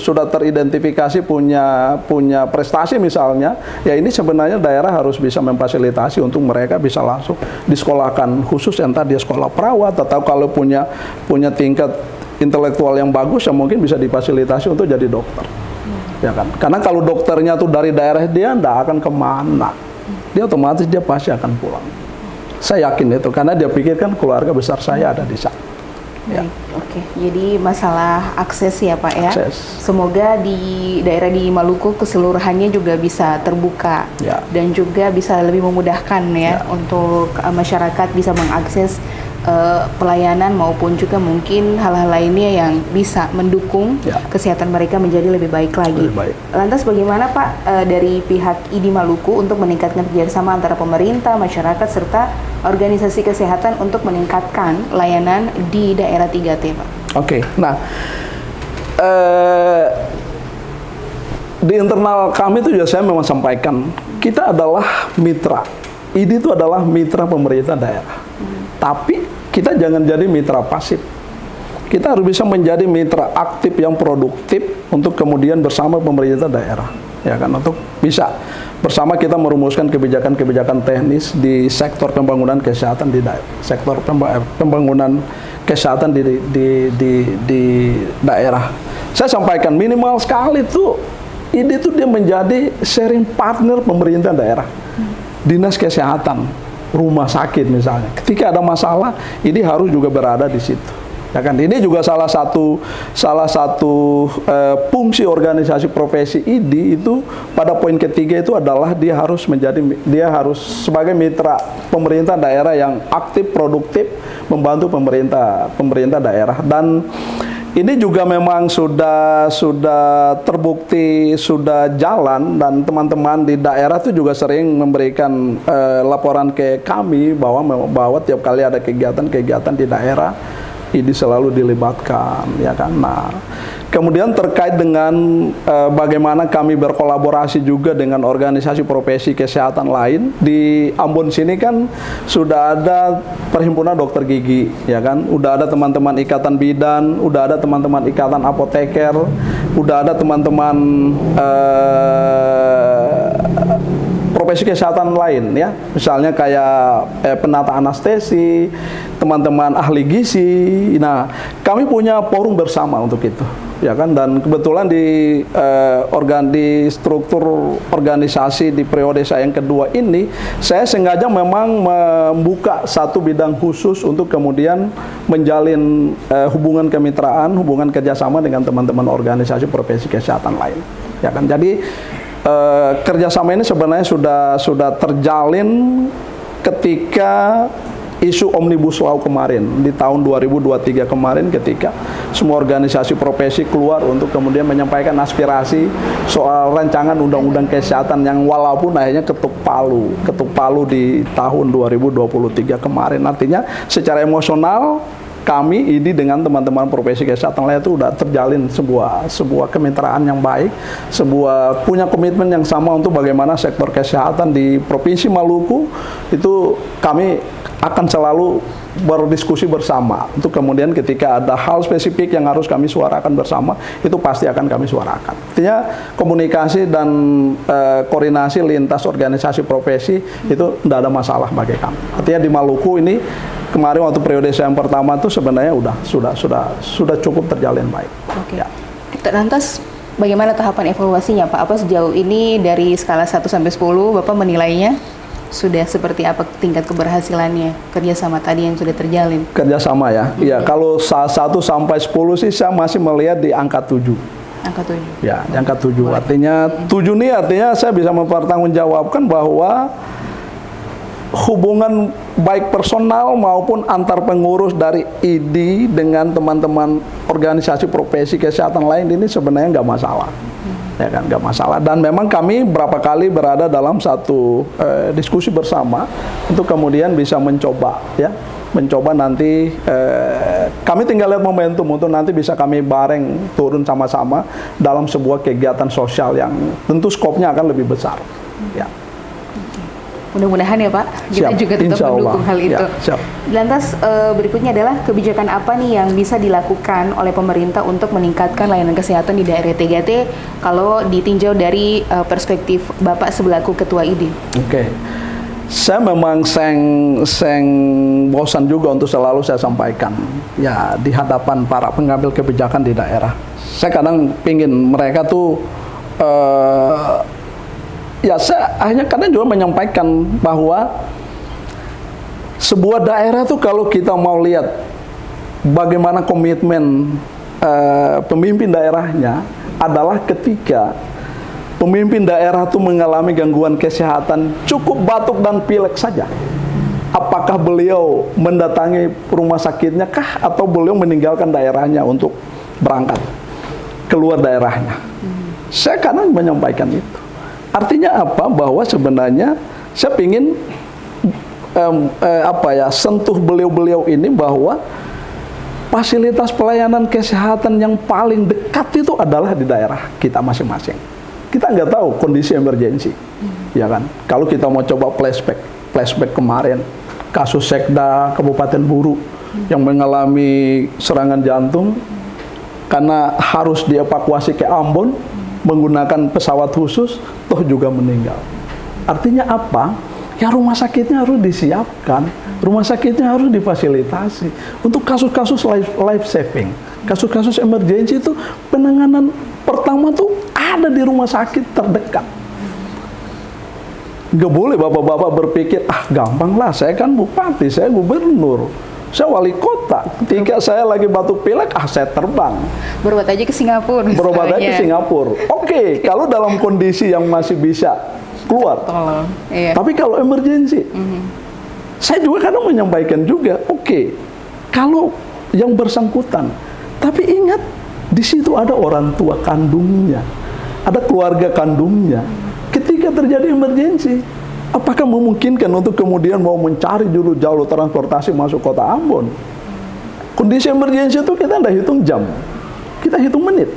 sudah teridentifikasi punya prestasi misalnya, ya ini sebenarnya daerah harus bisa memfasilitasi untuk mereka bisa langsung disekolahkan khusus, entah dia sekolah perawat atau kalau punya tingkat intelektual yang bagus ya mungkin bisa difasilitasi untuk jadi dokter. Ya kan? Karena kalau dokternya tuh dari daerah, dia nggak akan kemana, dia otomatis dia pasti akan pulang. Saya yakin itu karena dia pikirkan keluarga besar saya ada di sana. Ya. Oke. Jadi masalah akses ya Pak ya. Akses. Semoga di daerah di Maluku keseluruhannya juga bisa terbuka, ya, dan juga bisa lebih memudahkan ya, untuk masyarakat bisa mengakses pelayanan maupun juga mungkin hal-hal lainnya yang bisa mendukung kesehatan mereka menjadi lebih baik lagi. Lantas bagaimana Pak dari pihak ID Maluku untuk meningkatkan kerjasama antara pemerintah, masyarakat, serta organisasi kesehatan untuk meningkatkan layanan di daerah 3T Pak? Oke, nah di internal kami itu juga saya memang sampaikan, kita adalah mitra. ID itu adalah mitra pemerintah daerah. Tapi kita jangan jadi mitra pasif. Kita harus bisa menjadi mitra aktif yang produktif untuk kemudian bersama pemerintah daerah, ya kan, untuk bisa bersama kita merumuskan kebijakan-kebijakan teknis di sektor pembangunan kesehatan di daerah, sektor pembangunan kesehatan di daerah. Saya sampaikan minimal sekali tuh, ini tuh dia menjadi sharing partner pemerintah daerah, dinas kesehatan, rumah sakit misalnya. Ketika ada masalah, ini harus juga berada di situ. Ya kan? Ini juga salah satu fungsi organisasi profesi ID itu pada poin ketiga itu adalah dia harus sebagai mitra pemerintah daerah yang aktif, produktif, membantu pemerintah daerah. Dan ini juga memang sudah terbukti, sudah jalan, dan teman-teman di daerah itu juga sering memberikan laporan ke kami bahwa tiap kali ada kegiatan-kegiatan di daerah, ini selalu dilibatkan, ya kan. Nah, kemudian terkait dengan bagaimana kami berkolaborasi juga dengan organisasi profesi kesehatan lain di Ambon sini kan sudah ada Perhimpunan Dokter Gigi, ya kan, udah ada teman-teman ikatan bidan, udah ada teman-teman ikatan apoteker, udah ada teman-teman profesi kesehatan lain, ya, misalnya kayak penata anestesi, teman-teman ahli gizi. Nah, kami punya forum bersama untuk itu, ya kan, dan kebetulan di struktur organisasi di periode saya yang kedua ini, saya sengaja memang membuka satu bidang khusus untuk kemudian menjalin hubungan kemitraan, hubungan kerjasama dengan teman-teman organisasi profesi kesehatan lain, ya kan. Jadi kerjasama ini sebenarnya sudah terjalin ketika isu Omnibus Law kemarin di tahun 2023 kemarin, ketika semua organisasi profesi keluar untuk kemudian menyampaikan aspirasi soal rancangan undang-undang kesehatan yang walaupun akhirnya ketuk palu di tahun 2023 kemarin. Artinya secara emosional kami ini dengan teman-teman profesi kesehatan lain itu udah terjalin sebuah kemitraan yang baik, punya komitmen yang sama untuk bagaimana sektor kesehatan di Provinsi Maluku itu kami akan selalu berdiskusi bersama untuk kemudian ketika ada hal spesifik yang harus kami suarakan bersama itu pasti akan kami suarakan. Artinya komunikasi dan koordinasi lintas organisasi profesi itu tidak ada masalah bagi kami. Artinya di Maluku ini kemarin waktu periode saya yang pertama itu sebenarnya sudah cukup terjalin baik. Oke. Ya. Lantas bagaimana tahapan evaluasinya Pak? Apa sejauh ini dari skala 1 sampai 10 Bapak menilainya? Sudah seperti apa tingkat keberhasilannya kerjasama tadi yang sudah terjalin? Kerjasama ya, iya. Kalau 1 sampai 10 sih saya masih melihat di angka 7. Angka 7? Ya, di angka 7. Artinya 7 ini artinya saya bisa mempertanggungjawabkan bahwa hubungan baik personal maupun antar pengurus dari ID dengan teman-teman organisasi profesi kesehatan lain ini sebenarnya nggak masalah. Ya kan, nggak masalah. Dan memang kami berapa kali berada dalam satu diskusi bersama untuk kemudian bisa mencoba nanti kami tinggal lihat momentum untuk nanti bisa kami bareng turun sama-sama dalam sebuah kegiatan sosial yang tentu skopnya akan lebih besar. Ya. Mudah-mudahan ya Pak, kita siap, juga tetap mendukung hal itu. Ya, siap. Lantas berikutnya adalah kebijakan apa nih yang bisa dilakukan oleh pemerintah untuk meningkatkan layanan kesehatan di daerah 3T kalau ditinjau dari perspektif Bapak selaku Ketua ID? Oke. Saya memang seng bosan juga untuk selalu saya sampaikan ya di hadapan para pengambil kebijakan di daerah. Saya kadang pingin mereka tuh ya saya hanya kadang juga menyampaikan bahwa sebuah daerah tuh kalau kita mau lihat bagaimana komitmen pemimpin daerahnya adalah ketika pemimpin daerah tuh mengalami gangguan kesehatan cukup batuk dan pilek saja. Apakah beliau mendatangi rumah sakitnya kah atau beliau meninggalkan daerahnya untuk berangkat keluar daerahnya? Saya kadang menyampaikan itu. Artinya apa? Bahwa sebenarnya saya ingin sentuh beliau-beliau ini bahwa fasilitas pelayanan kesehatan yang paling dekat itu adalah di daerah kita masing-masing. Kita nggak tahu kondisi emergensi, ya kan? Kalau kita mau coba flashback kemarin, kasus Sekda Kabupaten Buru yang mengalami serangan jantung karena harus dievakuasi ke Ambon menggunakan pesawat khusus, toh juga meninggal. Artinya apa? Ya rumah sakitnya harus disiapkan, rumah sakitnya harus difasilitasi. Untuk kasus-kasus life saving, kasus-kasus emergensi itu penanganan pertama tuh ada di rumah sakit terdekat. Nggak boleh bapak-bapak berpikir, gampang lah, saya kan bupati, saya gubernur, saya wali kota. Ketika saya lagi batuk pilek, saya terbang. Berobat aja ke Singapura. Berobat aja ke Singapura. Oke, kalau dalam kondisi yang masih bisa keluar. Iya. Tapi kalau emergensi, saya juga kadang menyampaikan juga, kalau yang bersangkutan, tapi ingat di situ ada orang tua kandungnya, ada keluarga kandungnya. Ketika terjadi emergensi, apakah memungkinkan untuk kemudian mau mencari jalur transportasi masuk kota Ambon? Kondisi emergensi itu kita tidak hitung jam, kita hitung menit,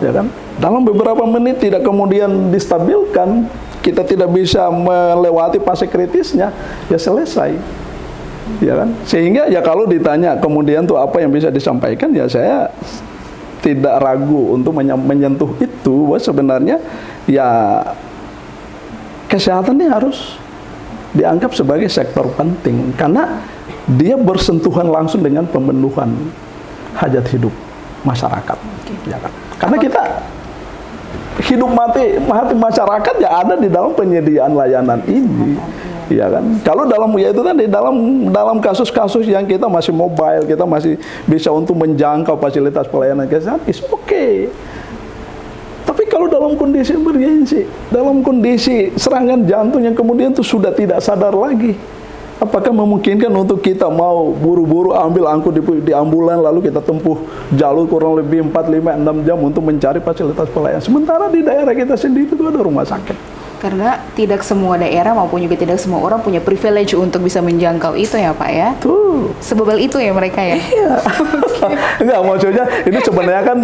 ya kan? Dalam beberapa menit tidak kemudian distabilkan, kita tidak bisa melewati fase kritisnya, ya selesai, ya kan? Sehingga ya kalau ditanya kemudian tuh apa yang bisa disampaikan, ya saya tidak ragu untuk menyentuh itu, bahwa sebenarnya ya kesehatan ini harus dianggap sebagai sektor penting karena dia bersentuhan langsung dengan pemenuhan hajat hidup masyarakat. Ya kan? Karena kita hidup mati masyarakat ya ada di dalam penyediaan layanan ini. Ya kan? Kalau itu tadi dalam kasus-kasus yang kita masih mobile, kita masih bisa untuk menjangkau fasilitas pelayanan kesehatan, is okay. Tapi kalau dalam kondisi emergensi, dalam kondisi serangan jantung yang kemudian itu sudah tidak sadar lagi, apakah memungkinkan untuk kita mau buru-buru ambil angkut di ambulan lalu kita tempuh jalur kurang lebih 4, 5, 6 jam untuk mencari fasilitas pelayanan. Sementara di daerah kita sendiri itu ada rumah sakit. Karena tidak semua daerah maupun juga tidak semua orang punya privilege untuk bisa menjangkau itu ya Pak ya. Tuh. Sebebel itu ya mereka ya. Iya. Enggak, maksudnya ini sebenarnya kan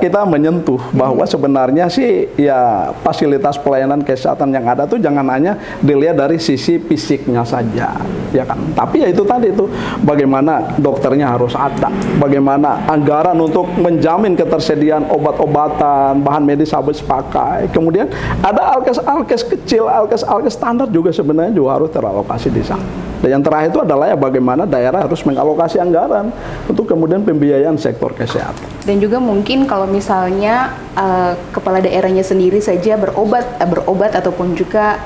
kita menyentuh bahwa sebenarnya sih ya fasilitas pelayanan kesehatan yang ada tuh jangan hanya dilihat dari sisi fisiknya saja, ya kan. Tapi ya itu tadi itu bagaimana dokternya harus ada, bagaimana anggaran untuk menjamin ketersediaan obat-obatan, bahan medis habis pakai. Kemudian ada alkes kecil, alkes standar juga sebenarnya juga harus teralokasi di sana. Dan yang terakhir itu adalah ya bagaimana daerah harus mengalokasi anggaran untuk kemudian pembiayaan sektor kesehatan. Dan juga mungkin kalau misalnya kepala daerahnya sendiri saja berobat ataupun juga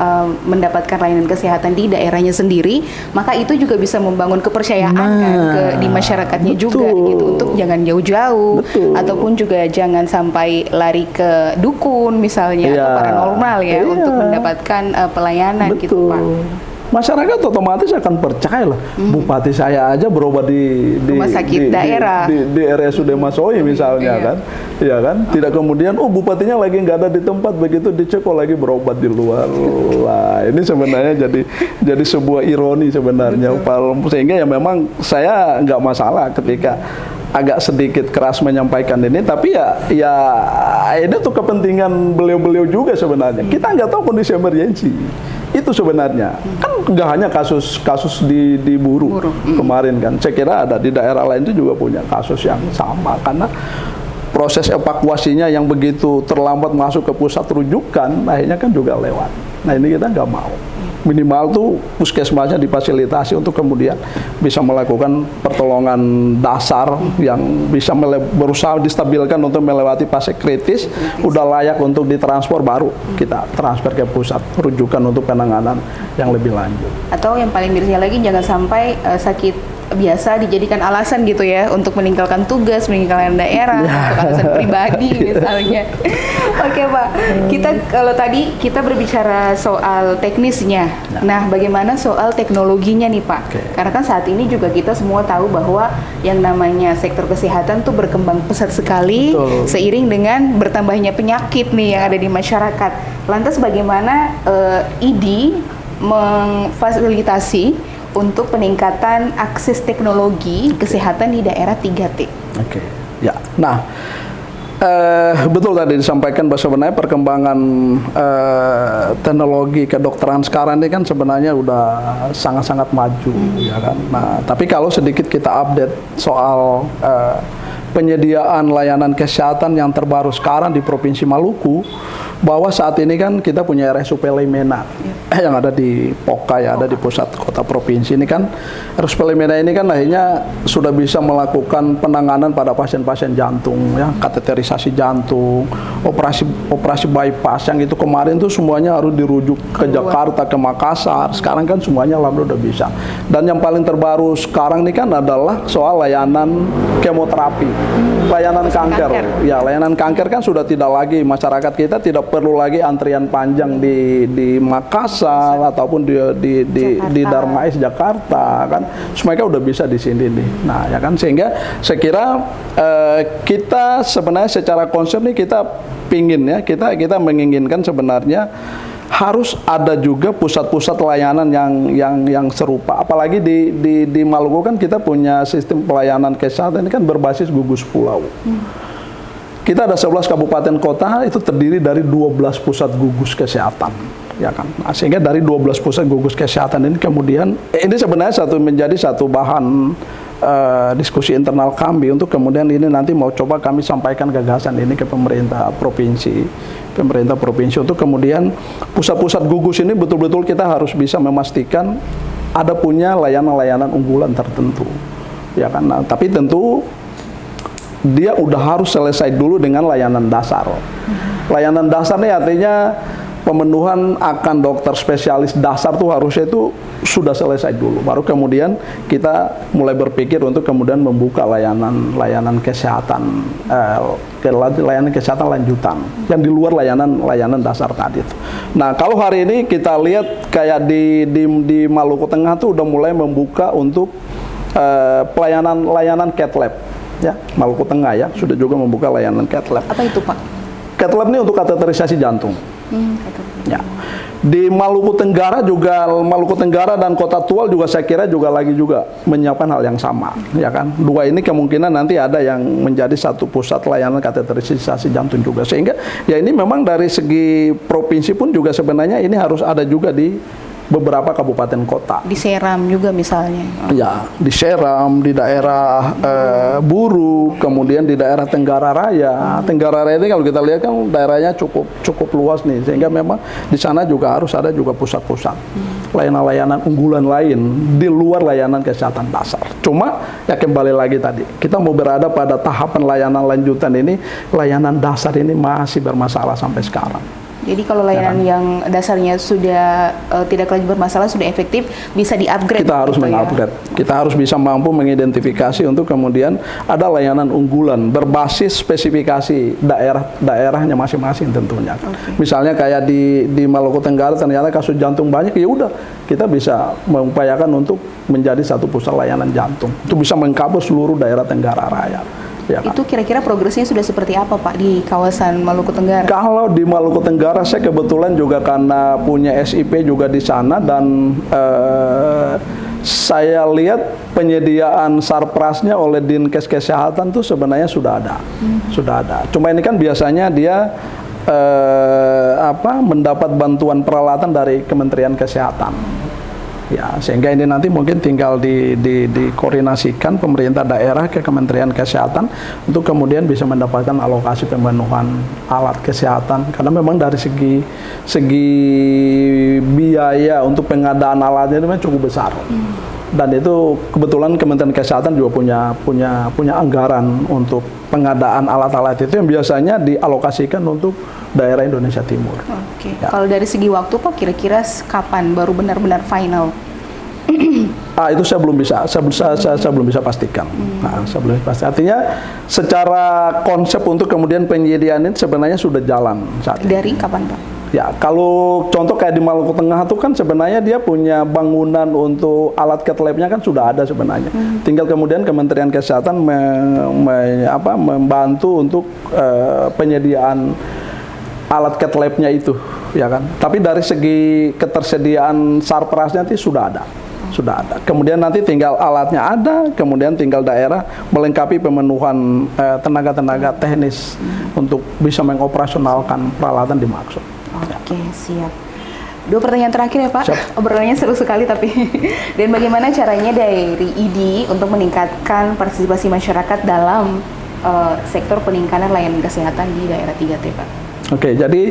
mendapatkan layanan kesehatan di daerahnya sendiri, maka itu juga bisa membangun kepercayaan kan di masyarakatnya juga gitu, untuk jangan jauh-jauh ataupun juga jangan sampai lari ke dukun misalnya atau paranormal ya untuk mendapatkan pelayanan gitu Pak. Masyarakat otomatis akan percaya lah. Bupati saya aja berobat di rumah sakit daerah di RSUD Masoi misalnya kan, ya kan. Tidak kemudian bupatinya lagi nggak ada di tempat, begitu dicek kok lagi berobat di luar lah. Ini sebenarnya jadi sebuah ironi sebenarnya. Sehingga ya memang saya nggak masalah ketika agak sedikit keras menyampaikan ini, tapi ya ini tuh kepentingan beliau-beliau juga sebenarnya. Kita nggak tahu kondisi emergensi. Itu sebenarnya kan nggak hanya kasus di Buru kemarin kan, saya kira ada di daerah lain itu juga punya kasus yang sama karena proses evakuasinya yang begitu terlambat masuk ke pusat rujukan, akhirnya kan juga lewat. Nah ini kita nggak mau. Minimal tuh puskesmasnya difasilitasi untuk kemudian bisa melakukan pertolongan dasar yang bisa berusaha distabilkan untuk melewati fase kritis, udah layak untuk ditransfer, baru kita transfer ke pusat rujukan untuk penanganan yang lebih lanjut. Atau yang paling mirisnya lagi, jangan sampai sakit biasa dijadikan alasan gitu ya untuk meninggalkan tugas, meninggalkan daerah, untuk alasan pribadi misalnya. Oke Pak, kalau tadi kita berbicara soal teknisnya, nah bagaimana soal teknologinya nih Pak? Karena kan saat ini juga kita semua tahu bahwa yang namanya sektor kesehatan tuh berkembang pesat sekali. Seiring dengan bertambahnya penyakit nih yang ada di masyarakat. Lantas bagaimana ID memfasilitasi untuk peningkatan akses teknologi kesehatan di daerah 3T. Ya. Nah, betul tadi disampaikan bahwa sebenarnya perkembangan teknologi kedokteran sekarang ini kan sebenarnya udah sangat-sangat maju, ya kan. Nah, tapi kalau sedikit kita update soal penyediaan layanan kesehatan yang terbaru sekarang di Provinsi Maluku, bahwa saat ini kan kita punya RSUP Lemena yang ada di Poka ya, ada di pusat kota provinsi. Ini kan RSUP Lemena ini kan akhirnya sudah bisa melakukan penanganan pada pasien-pasien jantung ya, kateterisasi jantung, operasi bypass yang itu kemarin tuh semuanya harus dirujuk ke Jakarta, ke Makassar. Sekarang kan semuanya alhamdulillah udah bisa. Dan yang paling terbaru sekarang ini kan adalah soal layanan kemoterapi, layanan kanker. Ya, layanan kanker kan sudah tidak lagi, masyarakat kita tidak perlu lagi antrian panjang di Makassar ataupun di Darmais Jakarta kan, mereka udah bisa di sini nih. Nah ya kan, sehingga saya kira kita sebenarnya secara konsep nih kita pingin ya, kita menginginkan sebenarnya harus ada juga pusat-pusat layanan yang serupa. Apalagi di Maluku kan kita punya sistem pelayanan kesehatan ini kan berbasis gugus pulau. Kita ada 11 kabupaten kota, itu terdiri dari 12 pusat gugus kesehatan, ya kan. Nah, sehingga dari 12 pusat gugus kesehatan ini kemudian ini sebenarnya menjadi satu bahan diskusi internal kami untuk kemudian ini nanti mau coba kami sampaikan gagasan ini ke pemerintah provinsi untuk kemudian pusat-pusat gugus ini betul-betul kita harus bisa memastikan ada punya layanan-layanan unggulan tertentu, ya kan. Nah, tapi tentu dia udah harus selesai dulu dengan layanan dasar. Layanan dasar ini artinya pemenuhan akan dokter spesialis dasar tuh harusnya itu sudah selesai dulu. Baru kemudian kita mulai berpikir untuk kemudian membuka layanan kesehatan, layanan kesehatan lanjutan yang di luar layanan dasar tadi itu. Nah, kalau hari ini kita lihat kayak di Maluku Tengah tuh udah mulai membuka untuk layanan cath lab. Ya, Maluku Tengah ya sudah juga membuka layanan cath lab. Apa itu Pak? Cath lab ini untuk kateterisasi jantung. Ya. Di Maluku Tenggara juga, Maluku Tenggara dan Kota Tual juga saya kira juga menyiapkan hal yang sama, ya kan. Dua ini kemungkinan nanti ada yang menjadi satu pusat layanan kateterisasi jantung juga, sehingga ya ini memang dari segi provinsi pun juga sebenarnya ini harus ada juga di beberapa kabupaten kota. Di Seram juga misalnya. Ya, di Seram, di daerah Buru, kemudian di daerah Tenggara Raya. Tenggara Raya ini kalau kita lihat kan daerahnya cukup luas nih, sehingga memang di sana juga harus ada juga pusat-pusat layanan-layanan unggulan lain di luar layanan kesehatan dasar. Cuma ya kembali lagi tadi, kita mau berada pada tahapan layanan lanjutan ini, layanan dasar ini masih bermasalah sampai sekarang. Jadi kalau layanan yang dasarnya sudah tidak lagi bermasalah, sudah efektif, bisa di-upgrade. Kita harus gitu meng-upgrade. Kita harus bisa mampu mengidentifikasi untuk kemudian ada layanan unggulan berbasis spesifikasi daerahnya masing-masing tentunya. Misalnya kayak di Maluku Tenggara ternyata kasus jantung banyak, ya udah kita bisa mengupayakan untuk menjadi satu pusat layanan jantung. Itu bisa mengcover seluruh daerah Tenggara Raya. Ya, kan? Itu kira-kira progresnya sudah seperti apa Pak di kawasan Maluku Tenggara? Kalau di Maluku Tenggara saya kebetulan juga karena punya SIP juga di sana, dan saya lihat penyediaan sarprasnya oleh Dinkes Kesehatan tuh sebenarnya sudah ada. Sudah ada. Cuma ini kan biasanya dia mendapat bantuan peralatan dari Kementerian Kesehatan. Ya, sehingga ini nanti mungkin tinggal dikoordinasikan pemerintah daerah ke Kementerian Kesehatan untuk kemudian bisa mendapatkan alokasi pemenuhan alat kesehatan, karena memang dari segi biaya untuk pengadaan alatnya itu memang cukup besar. Dan itu kebetulan Kementerian Kesehatan juga punya anggaran untuk pengadaan alat-alat itu yang biasanya dialokasikan untuk daerah Indonesia Timur. Oke. Ya. Kalau dari segi waktu Pak, kira-kira kapan baru benar-benar final? Itu saya belum bisa pastikan. Saya belum bisa pastikan. Artinya secara konsep untuk kemudian penyediaan ini sebenarnya sudah jalan saat ini. Dari kapan Pak? Ya, kalau contoh kayak di Maluku Tengah itu kan sebenarnya dia punya bangunan untuk alat cath lab-nya kan sudah ada sebenarnya. Tinggal kemudian Kementerian Kesehatan membantu untuk penyediaan alat cath lab-nya itu, ya kan. Tapi dari segi ketersediaan sarprasnya itu sudah ada. Kemudian nanti tinggal alatnya ada, kemudian tinggal daerah melengkapi pemenuhan tenaga-tenaga teknis untuk bisa mengoperasionalkan peralatan dimaksud. Oke, siap. 2 pertanyaan terakhir ya Pak. Siap. Obrolannya seru sekali tapi. Dan bagaimana caranya dari ID untuk meningkatkan partisipasi masyarakat dalam sektor peningkatan layanan kesehatan di daerah 3T Pak? Oke, jadi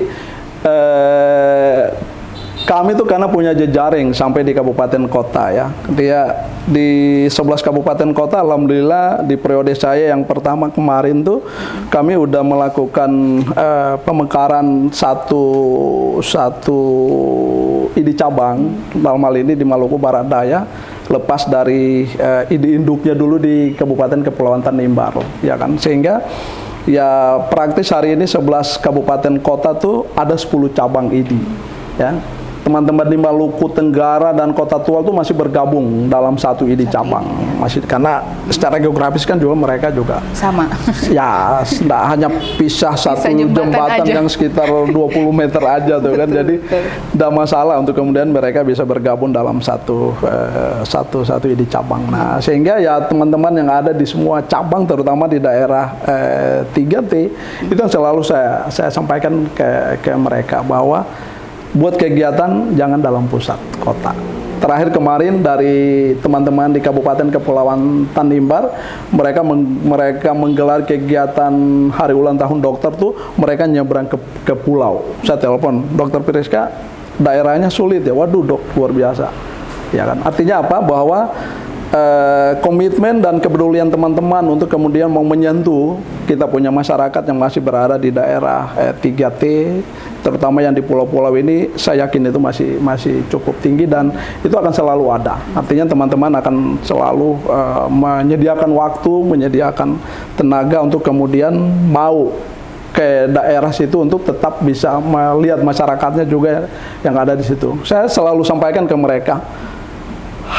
kami tuh karena punya jejaring sampai di kabupaten kota ya. Dia di 11 kabupaten kota, alhamdulillah di periode saya yang pertama kemarin tuh kami udah melakukan pemekaran satu ID cabang, dalam hal ini di Maluku Barat Daya, lepas dari ID induknya dulu di Kabupaten Kepulauan Tanimbar, ya kan. Sehingga ya praktis hari ini 11 kabupaten kota tuh ada 10 cabang ID, ya. Teman-teman di Maluku Tenggara dan Kota Tual itu masih bergabung dalam satu ID cabang, masih, karena secara geografis kan juga mereka juga sama. Ya, tidak hanya pisah satu jembatan yang sekitar 20 meter aja tuh kan, jadi tidak masalah untuk kemudian mereka bisa bergabung dalam satu ID cabang. Nah, sehingga ya teman-teman yang ada di semua cabang, terutama di daerah 3T, itu yang selalu saya sampaikan ke mereka bahwa buat kegiatan jangan dalam pusat kota. Terakhir kemarin dari teman-teman di Kabupaten Kepulauan Tanimbar, mereka menggelar kegiatan hari ulang tahun dokter tuh, mereka nyebrang ke pulau. Saya telepon, Dokter Priska, daerahnya sulit ya. Waduh dok, luar biasa. Ya kan? Artinya apa? Bahwa komitmen dan kepedulian teman-teman untuk kemudian mau menyentuh kita punya masyarakat yang masih berada di daerah 3T, terutama yang di pulau-pulau ini, saya yakin itu masih cukup tinggi dan itu akan selalu ada. Artinya teman-teman akan selalu menyediakan waktu, menyediakan tenaga untuk kemudian mau ke daerah situ untuk tetap bisa melihat masyarakatnya juga yang ada di situ. Saya selalu sampaikan ke mereka,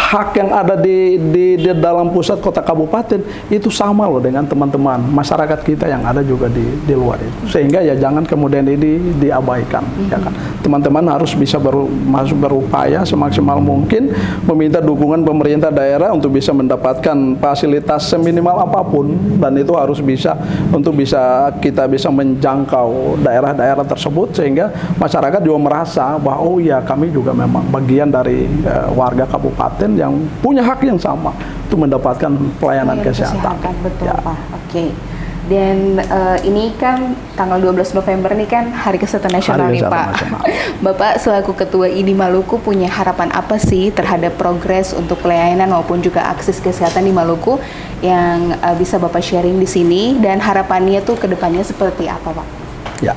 hak yang ada di dalam pusat kota kabupaten itu sama loh dengan teman-teman masyarakat kita yang ada juga di luar itu. Sehingga ya jangan kemudian ini diabaikan, ya kan. Teman-teman harus bisa berupaya semaksimal mungkin meminta dukungan pemerintah daerah untuk bisa mendapatkan fasilitas seminimal apapun, dan itu harus bisa untuk kita bisa menjangkau daerah-daerah tersebut sehingga masyarakat juga merasa bahwa oh ya kami juga memang bagian dari warga kabupaten yang punya hak yang sama untuk mendapatkan pelayanan kesehatan. Betul, ya. Pak. Oke. Dan ini kan tanggal 12 November nih kan Hari Kesehatan Nasional nih, Pak. Bapak selaku Ketua IDI Maluku punya harapan apa sih terhadap progres untuk pelayanan maupun juga akses kesehatan di Maluku yang bisa Bapak sharing di sini, dan harapannya tuh ke depannya seperti apa, Pak? Ya.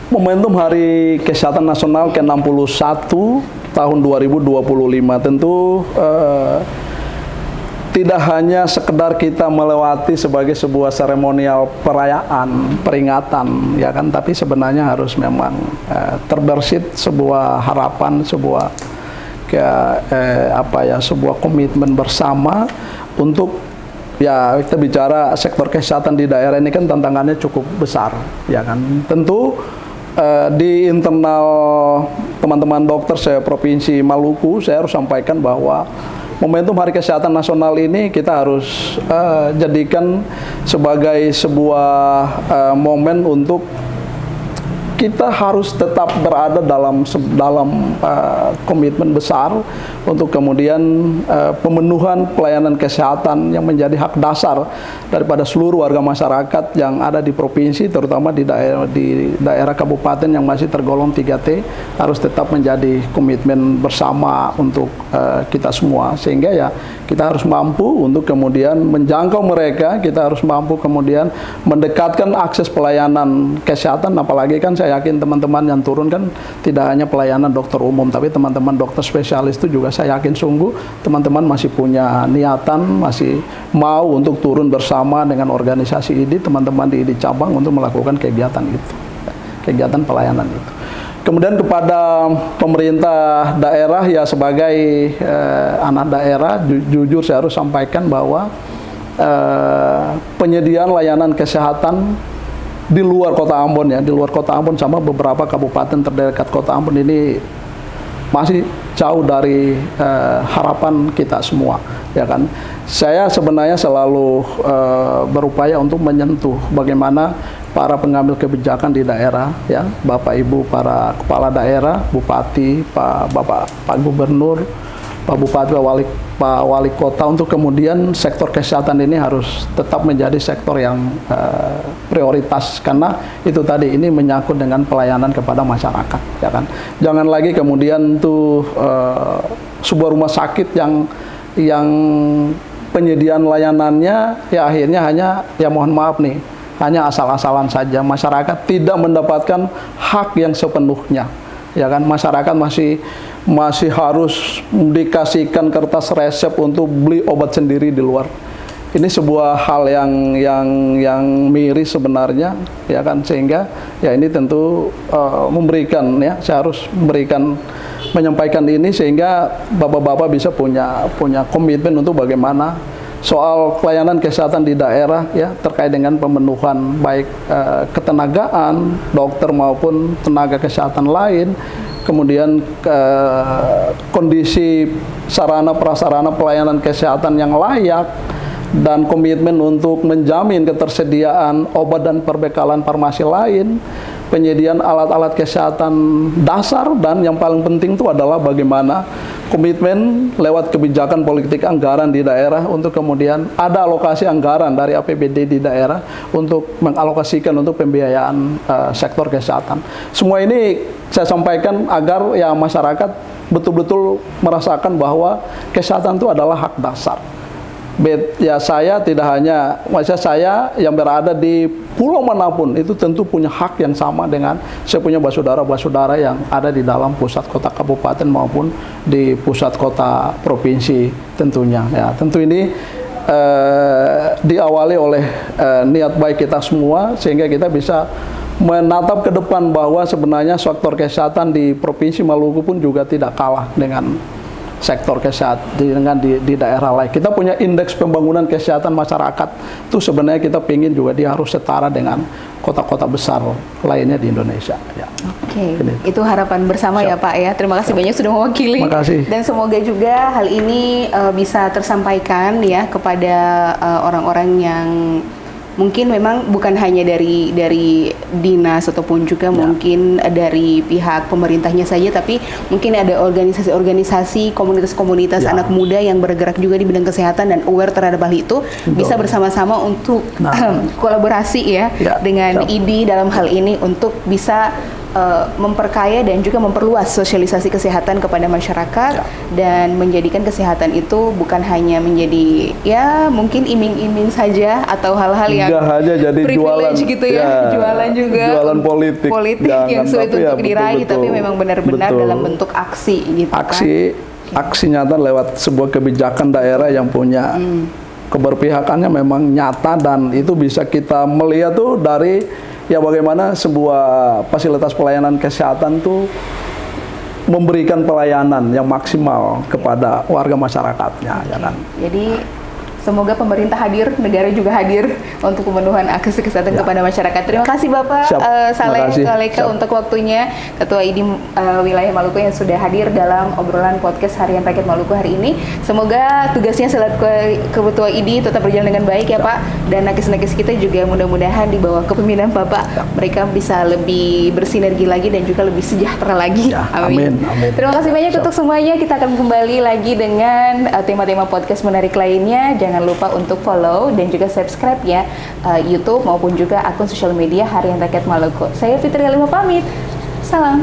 Momentum Hari Kesehatan Nasional ke-61 tahun 2025 tentu tidak hanya sekedar kita melewati sebagai sebuah seremonial perayaan, peringatan, ya kan, tapi sebenarnya harus memang terbersit sebuah harapan, sebuah sebuah komitmen bersama untuk ya kita bicara sektor kesehatan di daerah ini kan tantangannya cukup besar, ya kan. Tentu di internal teman-teman dokter saya Provinsi Maluku, saya harus sampaikan bahwa momentum Hari Kesehatan Nasional ini kita harus jadikan sebagai sebuah momen untuk kita harus tetap berada dalam komitmen besar untuk kemudian pemenuhan pelayanan kesehatan yang menjadi hak dasar daripada seluruh warga masyarakat yang ada di provinsi, terutama di daerah kabupaten yang masih tergolong 3T, harus tetap menjadi komitmen bersama untuk kita semua, sehingga ya kita harus mampu untuk kemudian menjangkau mereka, kita harus mampu kemudian mendekatkan akses pelayanan kesehatan, apalagi kan saya yakin teman-teman yang turun kan tidak hanya pelayanan dokter umum, tapi teman-teman dokter spesialis itu juga saya yakin sungguh teman-teman masih punya niatan, masih mau untuk turun bersama dengan organisasi IDI, teman-teman di IDI cabang untuk melakukan kegiatan itu, kegiatan pelayanan itu. Kemudian kepada pemerintah daerah ya sebagai anak daerah, jujur saya harus sampaikan bahwa penyediaan layanan kesehatan di luar kota Ambon ya, di luar kota Ambon sama beberapa kabupaten terdekat kota Ambon ini masih jauh dari harapan kita semua, ya kan. Saya sebenarnya selalu berupaya untuk menyentuh bagaimana para pengambil kebijakan di daerah, ya, Bapak Ibu para kepala daerah, Bupati, Pak Gubernur, Pak Bupati, Pak Wali Kota, untuk kemudian sektor kesehatan ini harus tetap menjadi sektor yang prioritas, karena itu tadi ini menyangkut dengan pelayanan kepada masyarakat, ya kan. Jangan lagi kemudian tuh sebuah rumah sakit yang penyediaan layanannya ya akhirnya hanya ya mohon maaf nih, hanya asal-asalan saja. Masyarakat tidak mendapatkan hak yang sepenuhnya, ya kan. Masyarakat masih harus dikasihkan kertas resep untuk beli obat sendiri di luar. Ini sebuah hal yang miris sebenarnya, ya kan, sehingga ya ini tentu memberikan, ya saya harus menyampaikan ini sehingga bapak-bapak bisa punya komitmen untuk bagaimana soal pelayanan kesehatan di daerah ya terkait dengan pemenuhan baik ketenagaan dokter maupun tenaga kesehatan lain, kemudian kondisi sarana prasarana pelayanan kesehatan yang layak, dan komitmen untuk menjamin ketersediaan obat dan perbekalan farmasi lain, penyediaan alat-alat kesehatan dasar, dan yang paling penting itu adalah bagaimana komitmen lewat kebijakan politik anggaran di daerah untuk kemudian ada alokasi anggaran dari APBD di daerah untuk mengalokasikan untuk pembiayaan sektor kesehatan. Semua ini saya sampaikan agar ya masyarakat betul-betul merasakan bahwa kesehatan itu adalah hak dasar. Ya saya tidak hanya, maksudnya saya yang berada di pulau manapun itu tentu punya hak yang sama dengan saya punya saudara-saudara yang ada di dalam pusat kota kabupaten maupun di pusat kota provinsi tentunya. Ya, tentu ini diawali oleh niat baik kita semua sehingga kita bisa menatap ke depan bahwa sebenarnya sektor kesehatan di Provinsi Maluku pun juga tidak kalah dengan sektor kesehatan dengan di daerah lain. Kita punya indeks pembangunan kesehatan masyarakat itu sebenarnya kita ingin juga dia harus setara dengan kota-kota besar lainnya di Indonesia. Ya. Oke, itu harapan bersama ya Pak ya. Terima kasih banyak sudah mewakili. Terima kasih. Dan semoga juga hal ini bisa tersampaikan ya kepada orang-orang yang mungkin memang bukan hanya dari dinas ataupun juga mungkin dari pihak pemerintahnya saja, tapi mungkin ada organisasi-organisasi, komunitas-komunitas anak muda yang bergerak juga di bidang kesehatan dan aware terhadap hal itu, bisa bersama-sama untuk kolaborasi ya dengan ID dalam hal ini untuk bisa memperkaya dan juga memperluas sosialisasi kesehatan kepada masyarakat dan menjadikan kesehatan itu bukan hanya menjadi ya mungkin iming-iming saja atau hal-hal yang hanya jadi privilege jualan gitu ya, jualan juga jualan politik yang sulit untuk diraih, tapi memang benar-benar dalam bentuk aksi gitu aksi nyata lewat sebuah kebijakan daerah yang punya keberpihakannya memang nyata, dan itu bisa kita melihat tuh dari ya bagaimana sebuah fasilitas pelayanan kesehatan tuh memberikan pelayanan yang maksimal kepada warga masyarakatnya, ya kan. Jadi semoga pemerintah hadir, negara juga hadir untuk pemenuhan akses kesehatan kepada masyarakat. Terima kasih Bapak Saleh Kaleka untuk waktunya, Ketua ID Wilayah Maluku yang sudah hadir dalam obrolan podcast Harian Rakyat Maluku hari ini. Semoga tugasnya selaku Ketua ID tetap berjalan dengan baik ya Pak, dan nakes-nakes kita juga mudah-mudahan di bawah kepemimpinan Bapak mereka bisa lebih bersinergi lagi dan juga lebih sejahtera lagi. Amin. Terima kasih banyak untuk semuanya. Kita akan kembali lagi dengan tema-tema podcast menarik lainnya. Jangan lupa untuk follow dan juga subscribe ya YouTube maupun juga akun sosial media Harian Rakyat Maluku. Saya Fitri Halimah pamit. Salam.